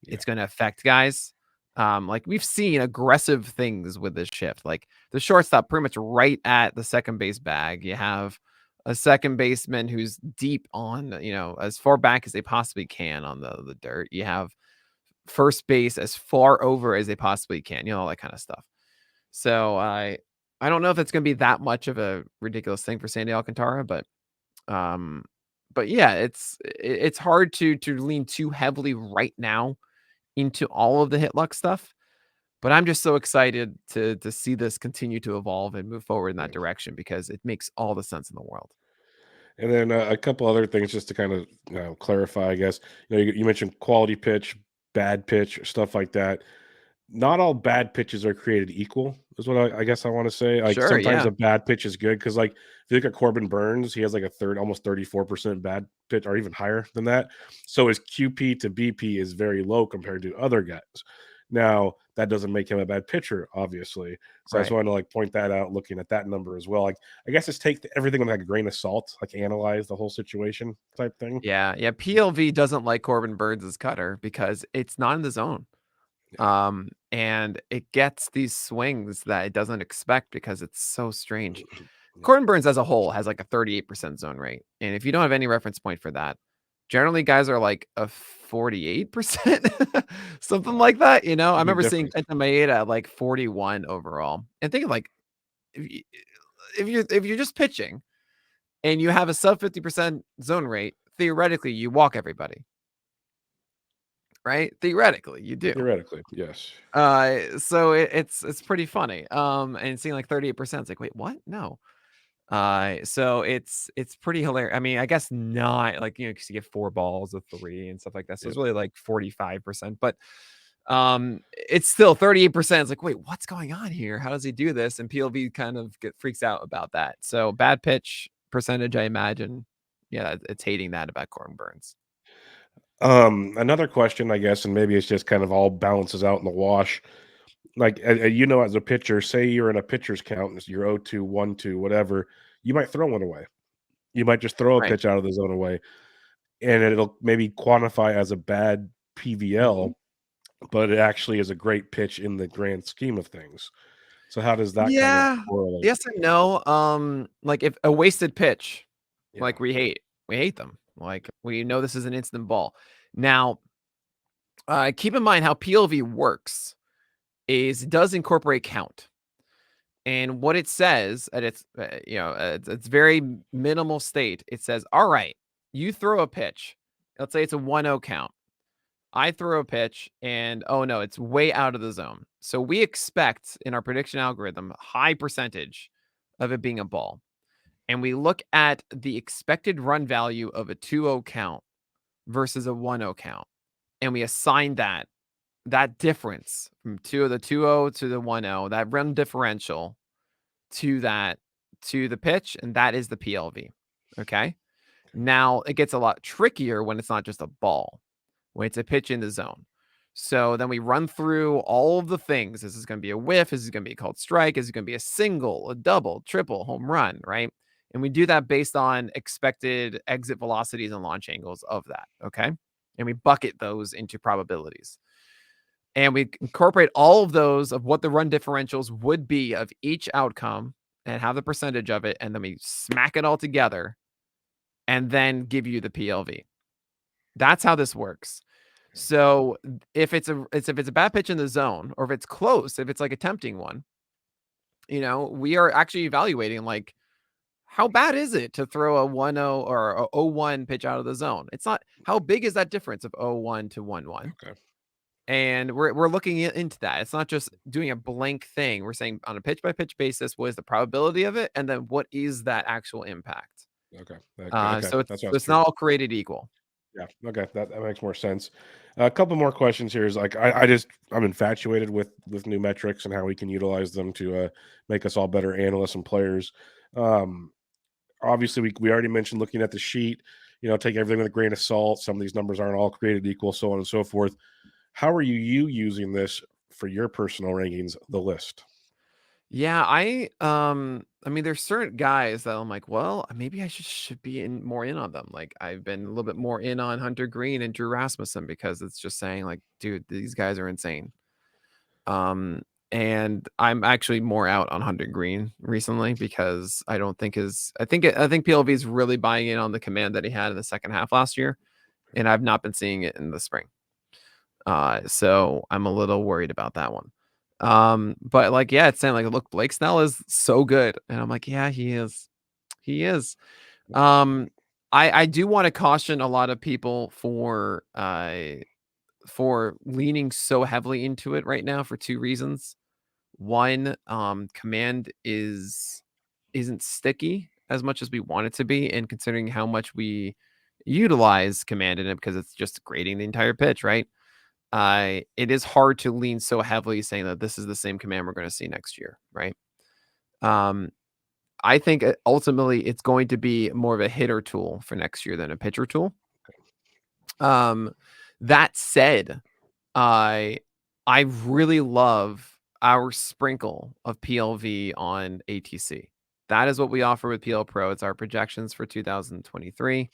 Yeah. it's going to affect guys. Like we've seen aggressive things with this shift, like the shortstop pretty much right at the second base bag. You have a second baseman who's deep on, as far back as they possibly can on the dirt. You have first base as far over as they possibly can, all that kind of stuff. So I don't know if it's going to be that much of a ridiculous thing for Sandy Alcantara, um, but yeah, it's hard to lean too heavily right now into all of the hit luck stuff. But I'm just so excited to see this continue to evolve and move forward in that Yeah. direction because it makes all the sense in the world. And then a couple other things just to kind of clarify, I guess. You mentioned quality pitch, bad pitch, stuff like that. Not all bad pitches are created equal, is what I guess I want to say. Like Sure, sometimes yeah. a bad pitch is good because, like, if you look at Corbin Burns, he has like a almost 34% bad pitch, or even higher than that. So his QP to BP is very low compared to other guys. Now, that doesn't make him a bad pitcher, obviously. So I just Right. wanted to like point that out, looking at that number as well. Like, I guess just take everything with like a grain of salt, like analyze the whole situation type thing. Yeah. Yeah. PLV doesn't like Corbin Burns' cutter because it's not in the zone. Yeah. And it gets these swings that it doesn't expect because it's so strange. Yeah. Corbin Burns as a whole has like a 38% zone rate. And if you don't have any reference point for that, generally guys are like a 48%, something Yeah. like that. You know, I Big remember seeing difference. Kenta Maeda at like 41 overall. And think of like if you, if you're just pitching and you have a sub 50% zone rate, theoretically you walk everybody, right? Theoretically, you do. Theoretically, yes. So it's pretty funny. And seeing like 38%, it's like, wait, what? No. So it's pretty hilarious. I mean, I guess not like, because you get 4 balls of 3 and stuff like that. So Yeah. it's really like 45%, but it's still 38%. It's like, wait, what's going on here? How does he do this? And PLV kind of freaks out about that. So bad pitch percentage, I imagine. Yeah, it's hating that about Corbin Burns. Another question, I guess, and maybe it's just kind of all balances out in the wash. Like, as a pitcher, say you're in a pitcher's count, and you're 0-2, 1-2, whatever, you might throw one away. You might just throw a Right. pitch out of the zone away, and it'll maybe quantify as a bad Mhm. PVL, but it actually is a great pitch in the grand scheme of things. So how does that kind of Yeah. correlate? Yes and no. Like if a wasted pitch, Yeah. like we hate them. Like we know this is an instant ball. Now, keep in mind how PLV works is it does incorporate count. And what it says at its very minimal state, it says, all right, you throw a pitch. Let's say it's a 1-0 count. I throw a pitch and oh no, it's way out of the zone. So we expect in our prediction algorithm high percentage of it being a ball. And we look at the expected run value of a 2-0 count versus a 1-0 count. And we assign that difference from the 2-0 to the 1-0, that run differential to the pitch, and that is the PLV. Okay. Now it gets a lot trickier when it's not just a ball, when it's a pitch in the zone. So then we run through all of the things. This is going to be a whiff. This is going to be called strike. This is going to be a single, a double, triple, home run, right? And we do that based on expected exit velocities and launch angles of that. Okay. And we bucket those into probabilities. And we incorporate all of those of what the run differentials would be of each outcome and have the percentage of it. And then we smack it all together and then give you the PLV. That's how this works. So if it's a bad pitch in the zone, or if it's close, if it's like a tempting one, we are actually evaluating like how bad is it to throw a 1-0 or a 0-1 pitch out of the zone? It's not how big is that difference of 0-1 to 1-1? Okay. And we're looking into that. It's not just doing a blank thing. We're saying on a pitch by pitch basis, what is the probability of it, and then what is that actual impact? Okay. Okay. So That's what I was it's curious. not all created equal. Yeah. Okay. That makes more sense. A couple more questions here is like I'm infatuated with new metrics and how we can utilize them to make us all better analysts and players. Um, Obviously, we already mentioned looking at the sheet. Take everything with a grain of salt. Some of these numbers aren't all created equal, so on and so forth. How are you using this for your personal rankings? The list. Yeah, I mean, there's certain guys that I'm like, well, maybe I should be more in on them. Like I've been a little bit more in on Hunter Green and Drew Rasmussen because it's just saying like, dude, these guys are insane. Um, and I'm actually more out on Hunter Green recently because I don't think I think PLV is really buying in on the command that he had in the second half last year, and I've not been seeing it in the spring. So I'm a little worried about that one. But like, yeah, it's saying like, look, Blake Snell is so good, and I'm like, yeah, he is, he is. Um, I do want to caution a lot of people for leaning so heavily into it right now for two reasons. One, command isn't sticky as much as we want it to be, and considering how much we utilize command in it because it's just grading the entire pitch, right? It is hard to lean so heavily saying that this is the same command we're going to see next year, right? Um, I think ultimately it's going to be more of a hitter tool for next year than a pitcher tool. Um, that said, I I really love our sprinkle of PLV on ATC. That is what we offer with PL Pro. It's our projections for 2023.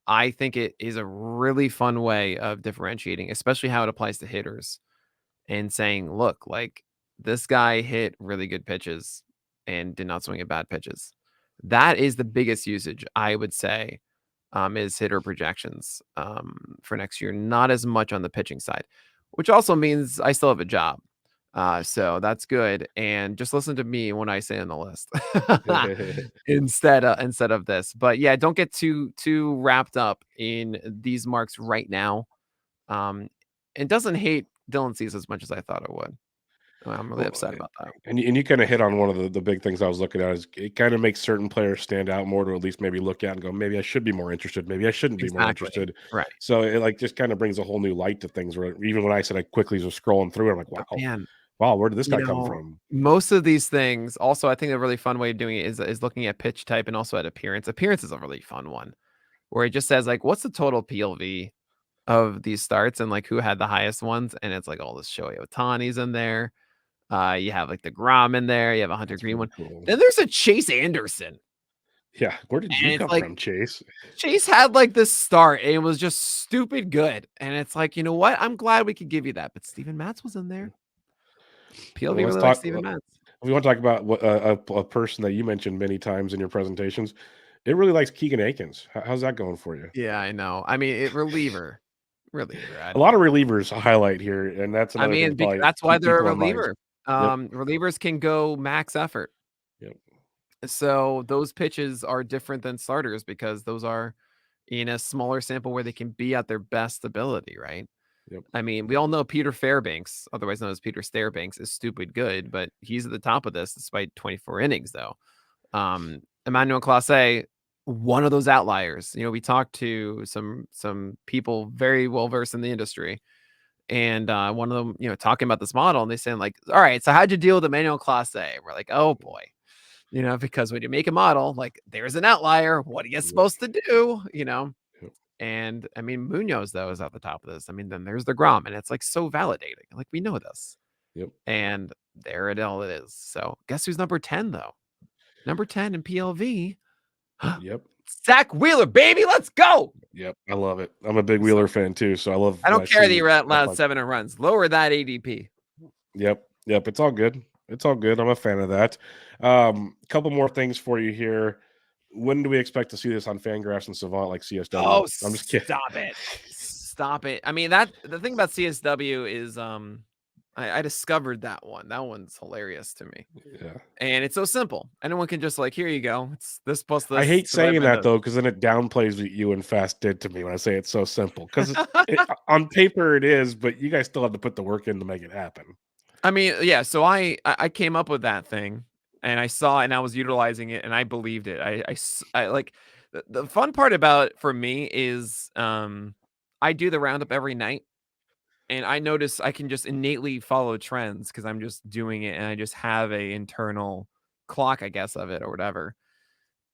I think it is a really fun way of differentiating, especially how it applies to hitters and saying, look, like this guy hit really good pitches and did not swing at bad pitches. That is the biggest usage, I would say, is hitter projections for next year. Not as much on the pitching side, which also means I still have a job. So that's good. And just listen to me when I say on the list instead of this. But yeah, don't get too wrapped up in these marks right now. It doesn't hate Dylan Cease as much as I thought it would. I'm really Well, upset about that. and you kind of hit on one of the big things I was looking at is it kind of makes certain players stand out more to at least maybe look at and go, maybe I should be more interested, maybe I shouldn't be more Exactly. interested. Right. So it like just kind of brings a whole new light to things. Where even when I said I quickly was scrolling through, I'm like, But wow, man, wow, where did this you guy come know, from? most of these things also, I think a really fun way of doing it is looking at pitch type and also at appearance. Appearance is a really fun one where it just says like, what's the total PLV of these starts and like who had the highest ones? And it's like all this Shohei Ohtani's in there. You have like the Grom in there. You have a Hunter That's Green really one. cool. Then there's a Chase Anderson. Yeah, where did And you it's come like from, Chase? Chase had like this start and it was just stupid good. And it's like, you know what? I'm glad we could give you that. But Steven Matz was in there. Well, PLV let's really likes talk. Steven Matz. We want to talk about what a person that you mentioned many times in your presentations. It really likes Keegan Akins. How's that going for you? Yeah, I know. I mean, reliever. A lot of relievers highlight here, and that's I another thing to mean, probably that's why keep they're a people in mind. reliever. Yep, Relievers can go max effort. yep, So those pitches are different than starters because those are in a smaller sample where they can be at their best ability, right? yep, I mean, we all know Peter Fairbanks, otherwise known as Peter Stairbanks, is stupid good, but he's at the top of this despite 24 innings, though. Emmanuel Clase, one of those outliers. You know, we talked to some people very well versed in the industry, and one of them, you know, talking about this model, and they saying like, "All right, so how'd you deal with Emmanuel Clase?" We're like, "Oh boy." You know, because when you make a model, like there's an outlier. What are you yep, supposed to do? You know, yep, and I mean, Munoz, though, is at the top of this. I mean, then there's the Grom, and it's like so validating. Like, we know this. yep, And there it all it is. So guess who's number 10, though? Number 10 in PLV. yep, Zach Wheeler, baby. Let's go. yep. I love it. I'm a big So Wheeler fan too, so I love I when I don't care that see you're at stuff loud like. 7 runs. Lower that ADP. Yep, yep. It's all good. It's all good. I'm a fan of that. Couple more things for you here. When do we expect to see this on Fangraphs and Savant like CSW? Oh, I'm just kidding. stop it. Stop it. I mean, that the thing about CSW is I discovered that one. That one's hilarious to me. Yeah. And it's so simple. Anyone can just like, here you go. It's this plus I this hate divided saying by that this. though, because then it downplays what you and Fast did to me when I say it's so simple. Because on paper it is, but you guys still have to put the work in to make it happen. I mean, yeah, so I came up with that thing and I saw and I was utilizing it and I believed it. I like the fun part about it for me is I do the roundup every night and I notice I can just innately follow trends because I'm just doing it and I just have a internal clock, I guess, of it or whatever.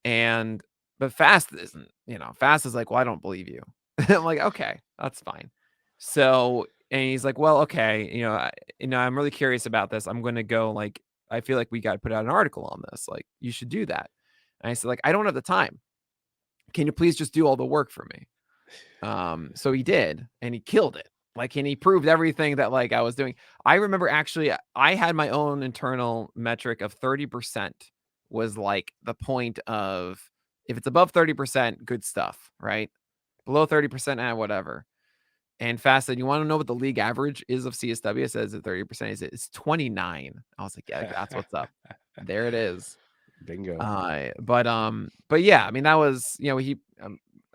And but Fast isn't, you know, Fast is like, well, I don't believe you. I'm like, okay, that's fine. So, and he's like, well, okay, I'm really curious about this. I'm going to go like, I feel like we got to put out an article on this. Like, you should do that. And I said, like, I don't have the time. Can you please just do all the work for me? So he did, and he killed it. Like, and he proved everything that like I was doing. I remember actually, I had my own internal metric of 30% was like the point of if it's above 30%, good stuff, right? Below 30%, whatever. And Fast said, you want to know what the league average is of CSW? It says at 30%. He said, it's 29. I was like, yeah, that's what's up. There it is. Bingo. But yeah, I mean, that was,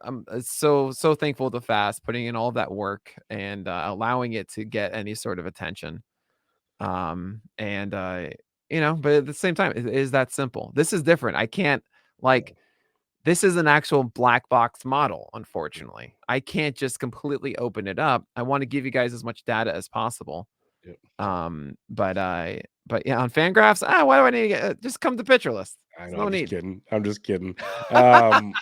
I'm so thankful to Fast putting in all of that work and allowing it to get any sort of attention. And but at the same time, it is that simple. This is different. I can't like this is an actual black box model, unfortunately. I can't just completely open it up. I want to give you guys as much data as possible. Yep. But yeah, on Fangraphs, why do I need to just come to Picture List? I There's know. no I'm just need. kidding. I'm just kidding. Um,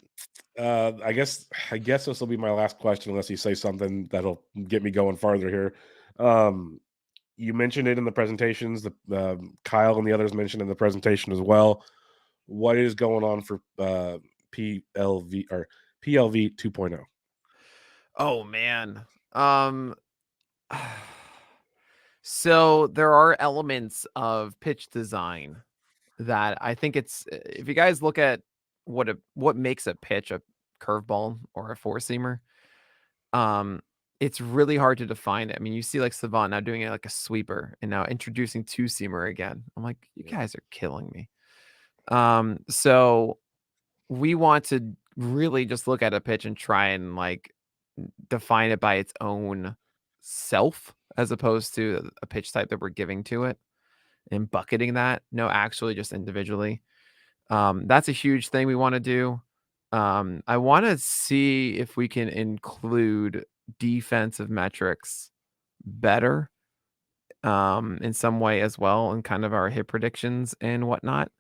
I guess this will be my last question, unless you say something that'll get me going farther here. Um, You mentioned it in the presentations. Kyle and the others mentioned in the presentation as well. What is going on for PLV or PLV 2.0? Oh man. So there are elements of pitch design that I think if you guys look at what makes a pitch a curveball or a four seamer, um, it's really hard to define it. I mean, you see like Savant now doing it like a sweeper and now introducing two seamer again. I'm like, you Yeah. guys are killing me. So we want to really just look at a pitch and try and like define it by its own self as opposed to a pitch type that we're giving to it and bucketing that. No, actually just individually. That's a huge thing we want to do. I want to see if we can include defensive metrics better in some way as well and kind of our hit predictions and whatnot.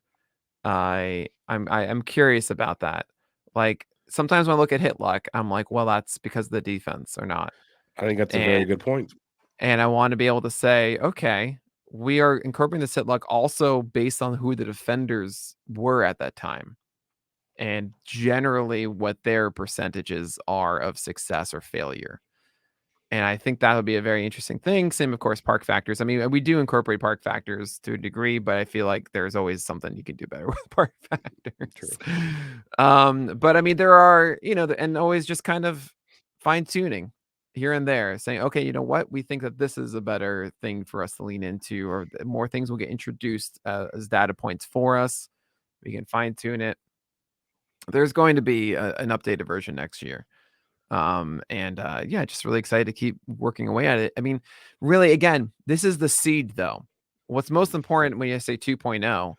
I'm curious about that. Like sometimes when I look at hit luck, I'm like, well, that's because of the defense or not. I think that's a And very good point. I want to be able to say, okay, we are incorporating this hit luck also based on who the defenders were at that time and generally what their percentages are of success or failure. And I think that would be a very interesting thing. Same, of course, park factors. I mean, we do incorporate park factors to a degree, but I feel like there's always something you can do better with park True. factors. But I mean, there are, and always just kind of fine tuning here and there, saying, okay, you know what, we think that this is a better thing for us to lean into, or more things will get introduced as data points for us. We can fine tune it. There's going to be an updated version next year. Yeah, just really excited to keep working away at it. I mean, really, again, this is the seed though. What's most important when you say 2.0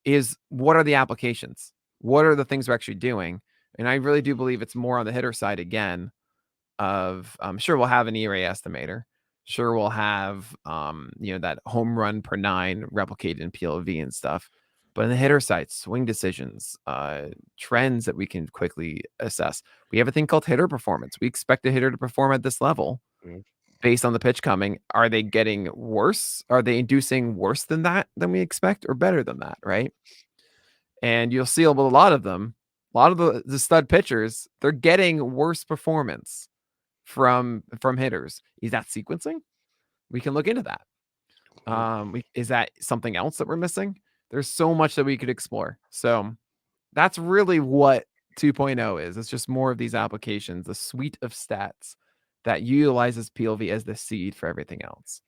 is what are the applications? What are the things we're actually doing? And I really do believe it's more on the hitter side again of sure we'll have an ERA estimator. Sure we'll have that home run per nine replicated in PLV and stuff. But in the hitter side, swing decisions, trends that we can quickly assess. We have a thing called hitter performance. We expect a hitter to perform at this level Mhm. based on the pitch coming. Are they getting worse? Are they inducing worse than we expect or better than that? Right. And you'll see a lot of them, a lot of the stud pitchers, they're getting worse performance from hitters. Is that sequencing? We can look into that. Is that something else that we're missing? There's so much that we could explore. So that's really what 2.0 is. It's just more of these applications, a suite of stats that utilizes PLV as the seed for everything else.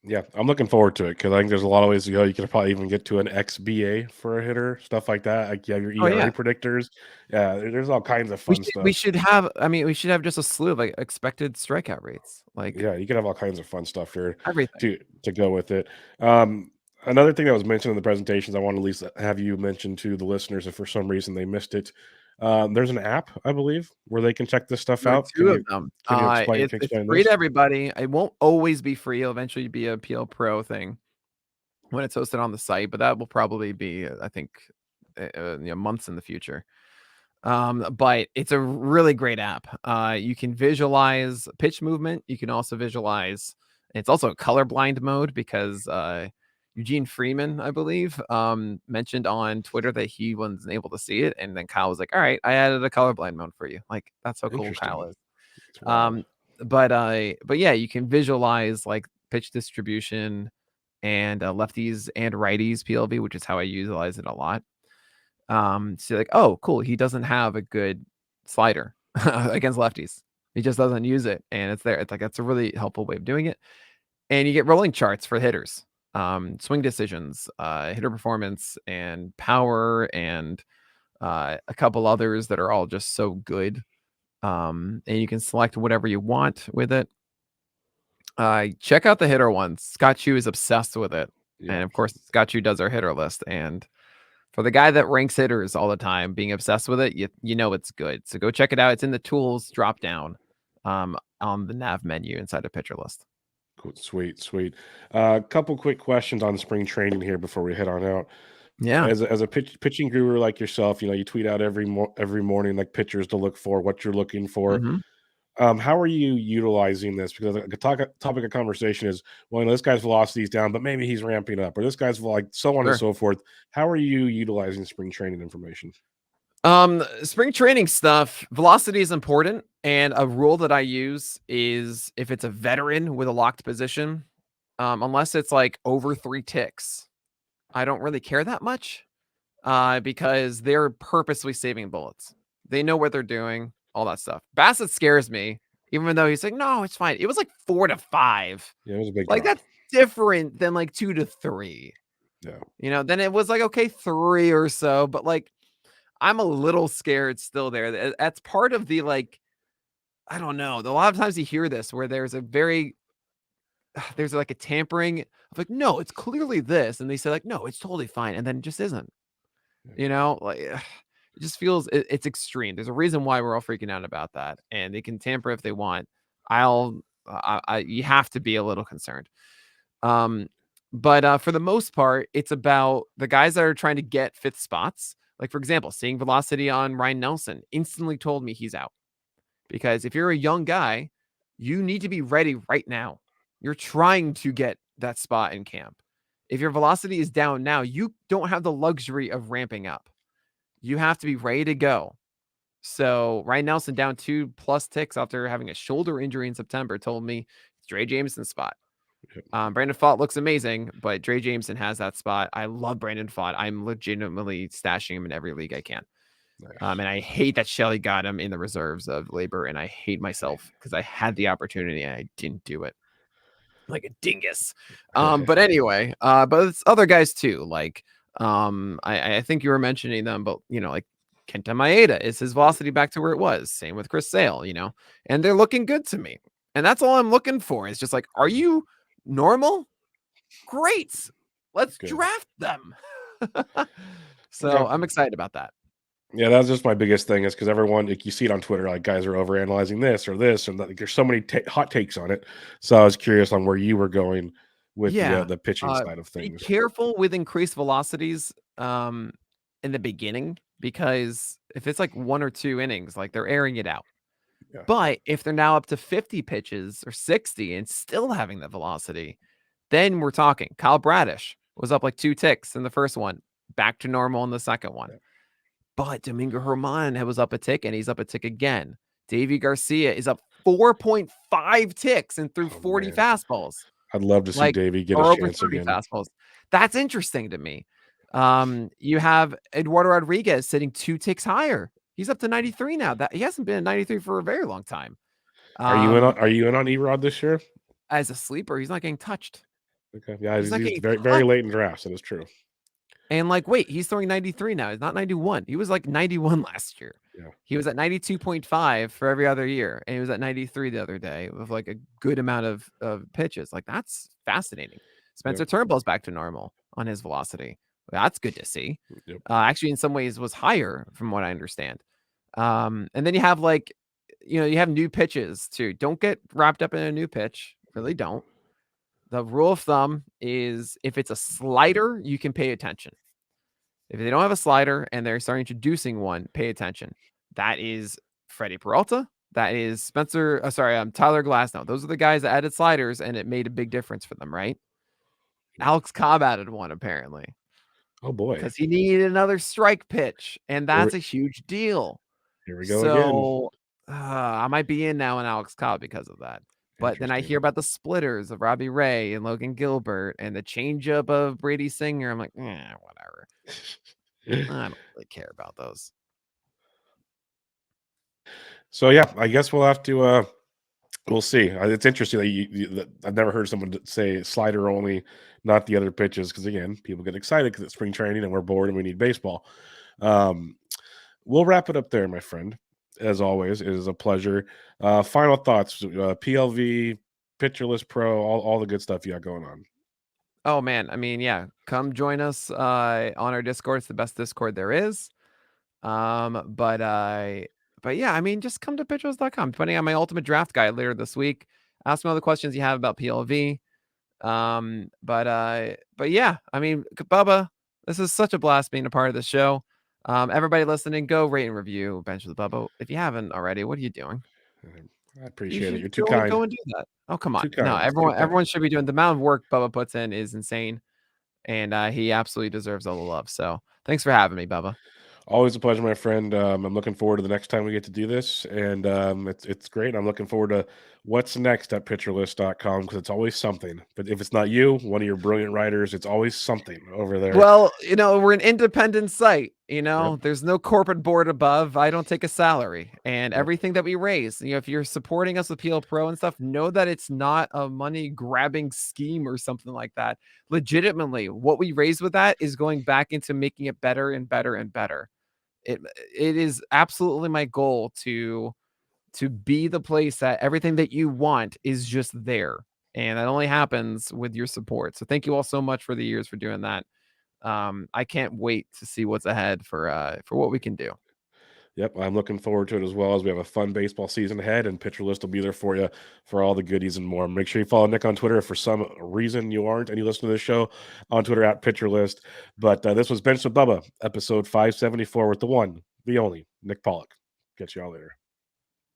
Yeah, I'm looking forward to it because I think there's a lot of ways to go. You could probably even get to an XBA for a hitter, stuff like that. Like you have your Oh yeah. ERA predictors. Yeah, there's all kinds of We fun should we stuff. should have I mean, we should have just a slew of like expected strikeout rates. Like Yeah, you could have all kinds of fun stuff here everything. to go with it. Um, Another thing that was mentioned in the presentations, I want to at least have you mention to the listeners if for some reason they missed it. There's an app, I believe, where they can check this stuff There are out. two of them. Can you It's explain free to this? everybody. It won't always be free. It'll eventually be a PL Pro thing when it's hosted on the site, but that will probably be, I think, months in the future. But it's a really great app. You can visualize pitch movement. You can also visualize. It's also a colorblind mode because Eugene Freeman, I believe, mentioned on Twitter that he wasn't able to see it, and then Kyle was like, "All right, I added a colorblind mode for you." Like that's how cool Kyle Interesting. is. It's wild. Um, but yeah, you can visualize like pitch distribution and lefties and righties PLV, which is how I utilize it a lot. So you're like, oh, cool. He doesn't have a good slider against lefties. He just doesn't use it, and it's there. It's like that's a really helpful way of doing it. And you get rolling charts for hitters, swing decisions, hitter performance, and power, and a couple others that are all just so good. And you can select whatever you want with it. Check out the hitter ones. Scott Chu is obsessed with it, Yeah. and of course, Scott Chu does our hitter list, and for the guy that ranks hitters all the time, being obsessed with it, you know it's good. So go check it out. It's in the tools drop down on the nav menu inside of pitcher list. Cool. Sweet, sweet. Couple quick questions on spring training here before we head on out. Yeah. As a pitching guru like yourself, you tweet out every morning like pitchers to look for, what you're looking for. Mhm. How are you utilizing this? Because the topic of conversation is, well, this guy's velocity is down, but maybe he's ramping up, or this guy's like so on and Sure. so forth. How are you utilizing spring training information? Spring training stuff, velocity is important. And a rule that I use is if it's a veteran with a locked position, unless it's like over 3 ticks, I don't really care that much because they're purposely saving bullets. They know what they're doing, all that stuff. Bassett scares me, even though he's like, no, it's fine. It was like 4 to 5. Yeah, it was a big Like drop. that's different than like 2 to 3. Yeah. Then it was like, okay, 3 or so, but like I'm a little scared still there. That's part of the like, I don't know. A lot of times you hear this where there's like a tampering of like, no, it's clearly this. And they say, like, no, it's totally fine. And then it just isn't, like it just feels it's extreme. There's a reason why we're all freaking out about that. And they can tamper if they want. You have to be a little concerned. But for the most part, it's about the guys that are trying to get fifth spots. Like, for example, seeing velocity on Ryan Nelson instantly told me he's out. Because if you're a young guy, you need to be ready right now. You're trying to get that spot in camp. If your velocity is down now, you don't have the luxury of ramping up. You have to be ready to go. So Ryan Nelson down 2+ ticks after having a shoulder injury in September told me it's Dre Jameson's spot. Brandon Fott looks amazing, but Dre Jameson has that spot. I love Brandon Fott. I'm legitimately stashing him in every league I can. Nice. And I hate that Shelly got him in the reserves of labor, and I hate myself because I had the opportunity and I didn't do it. Like a dingus. But anyway, but it's other guys too. Like, I think you were mentioning them, but like Kenta Maeda, is his velocity back to where it was? Same with Chris Sale, and they're looking good to me. And that's all I'm looking for. Is just like, are you normal? Great. Let's draft them. So Okay. I'm excited about that. Yeah, that's just my biggest thing is because everyone, like you see it on Twitter, like guys are overanalyzing this or this, and like, there's so many hot takes on it. So I was curious on where you were going with the pitching side of Be things. careful with increased velocities in the beginning, because if it's like 1 or 2 innings, like they're airing it out. Yeah. But if they're now up to 50 pitches or 60 and still having the velocity, then we're talking. Kyle Bradish was up like 2 ticks in the first one, back to normal in the second one. Yeah. But Domingo Germán was up a tick, and he's up a tick again. Davy Garcia is up 4.5 ticks and threw 40 fastballs. I'd love to see Davey get a over chance 30 again. fastballs. That's interesting to me. You have Eduardo Rodriguez sitting 2 ticks higher. He's up to 93 now. That he hasn't been at 93 for a very long time. Are you in on Erod this year? As a sleeper, he's not getting touched. Okay. Yeah, He's not he's getting very, very late in drafts. That is true. And like, wait, he's throwing 93 now. He's not 91. He was like 91 last year. Yeah. He was at 92.5 for every other year. And he was at 93 the other day with like a good amount of pitches. Like, that's fascinating. Spencer Turnbull's back to normal on his velocity. That's good to see. Yep. Actually, in some ways was higher from what I understand. And then you have like, you have new pitches too. Don't get wrapped up in a new pitch. Really don't. The rule of thumb is if it's a slider, you can pay attention. If they don't have a slider and they're starting introducing one, pay attention. That is Freddie Peralta. That is Tyler Glasnow. Those are the guys that added sliders, and it made a big difference for them, right? Alex Cobb added one, apparently. Oh, boy. Because he needed another strike pitch, and that's a huge deal. Here we go again. I might be in now on Alex Cobb because of that. But then I hear about the splitters of Robbie Ray and Logan Gilbert and the changeup of Brady Singer. I'm like, whatever. I don't really care about those. So yeah, I guess we'll have to. We'll see. It's interesting that I've never heard someone say slider only, not the other pitches. Because again, people get excited because it's spring training and we're bored and we need baseball. We'll wrap it up there, my friend. As always, it is a pleasure. Final thoughts: PLV, Pitcher List Pro, all the good stuff you got going on. Oh man, I mean, yeah, come join us on our Discord. It's the best Discord there is. But yeah, I mean, just come to pitchers.com. Putting on my ultimate draft guide later this week. Ask me all the questions you have about PLV. But yeah, I mean, Bubba, this is such a blast being a part of the show. Everybody listening, go rate and review Bench with Bubba. If you haven't already, what are you doing? I You appreciate it. should You're too kind. go and do that. Oh, come on. Too No, kind. Too kind. everyone should be doing the amount of work Bubba puts in is insane, and, he absolutely deserves all the love, so thanks for having me, Bubba. Always a pleasure, my friend. I'm looking forward to the next time we get to do this, and it's great. I'm looking forward to what's next at pitcherlist.com because it's always something. But if it's not you, one of your brilliant writers, it's always something over there. Well, we're an independent site, Yep. there's no corporate board above. I don't take a salary, and Yep. everything that we raise, if you're supporting us with PL Pro and stuff, know that it's not a money grabbing scheme or something like that. Legitimately, what we raise with that is going back into making it better and better and better. It it is absolutely my goal to be the place that everything that you want is just there. And that only happens with your support. So thank you all so much for the years for doing that. I can't wait to see what's ahead for what we can do. Yep, I'm looking forward to it as well as we have a fun baseball season ahead, and Pitcher List will be there for you for all the goodies and more. Make sure you follow Nick on Twitter if for some reason you aren't and you listen to this show on Twitter at Pitcher List. But this was Bench with Bubba, episode 574 with the one, the only Nick Pollack. Catch y'all later.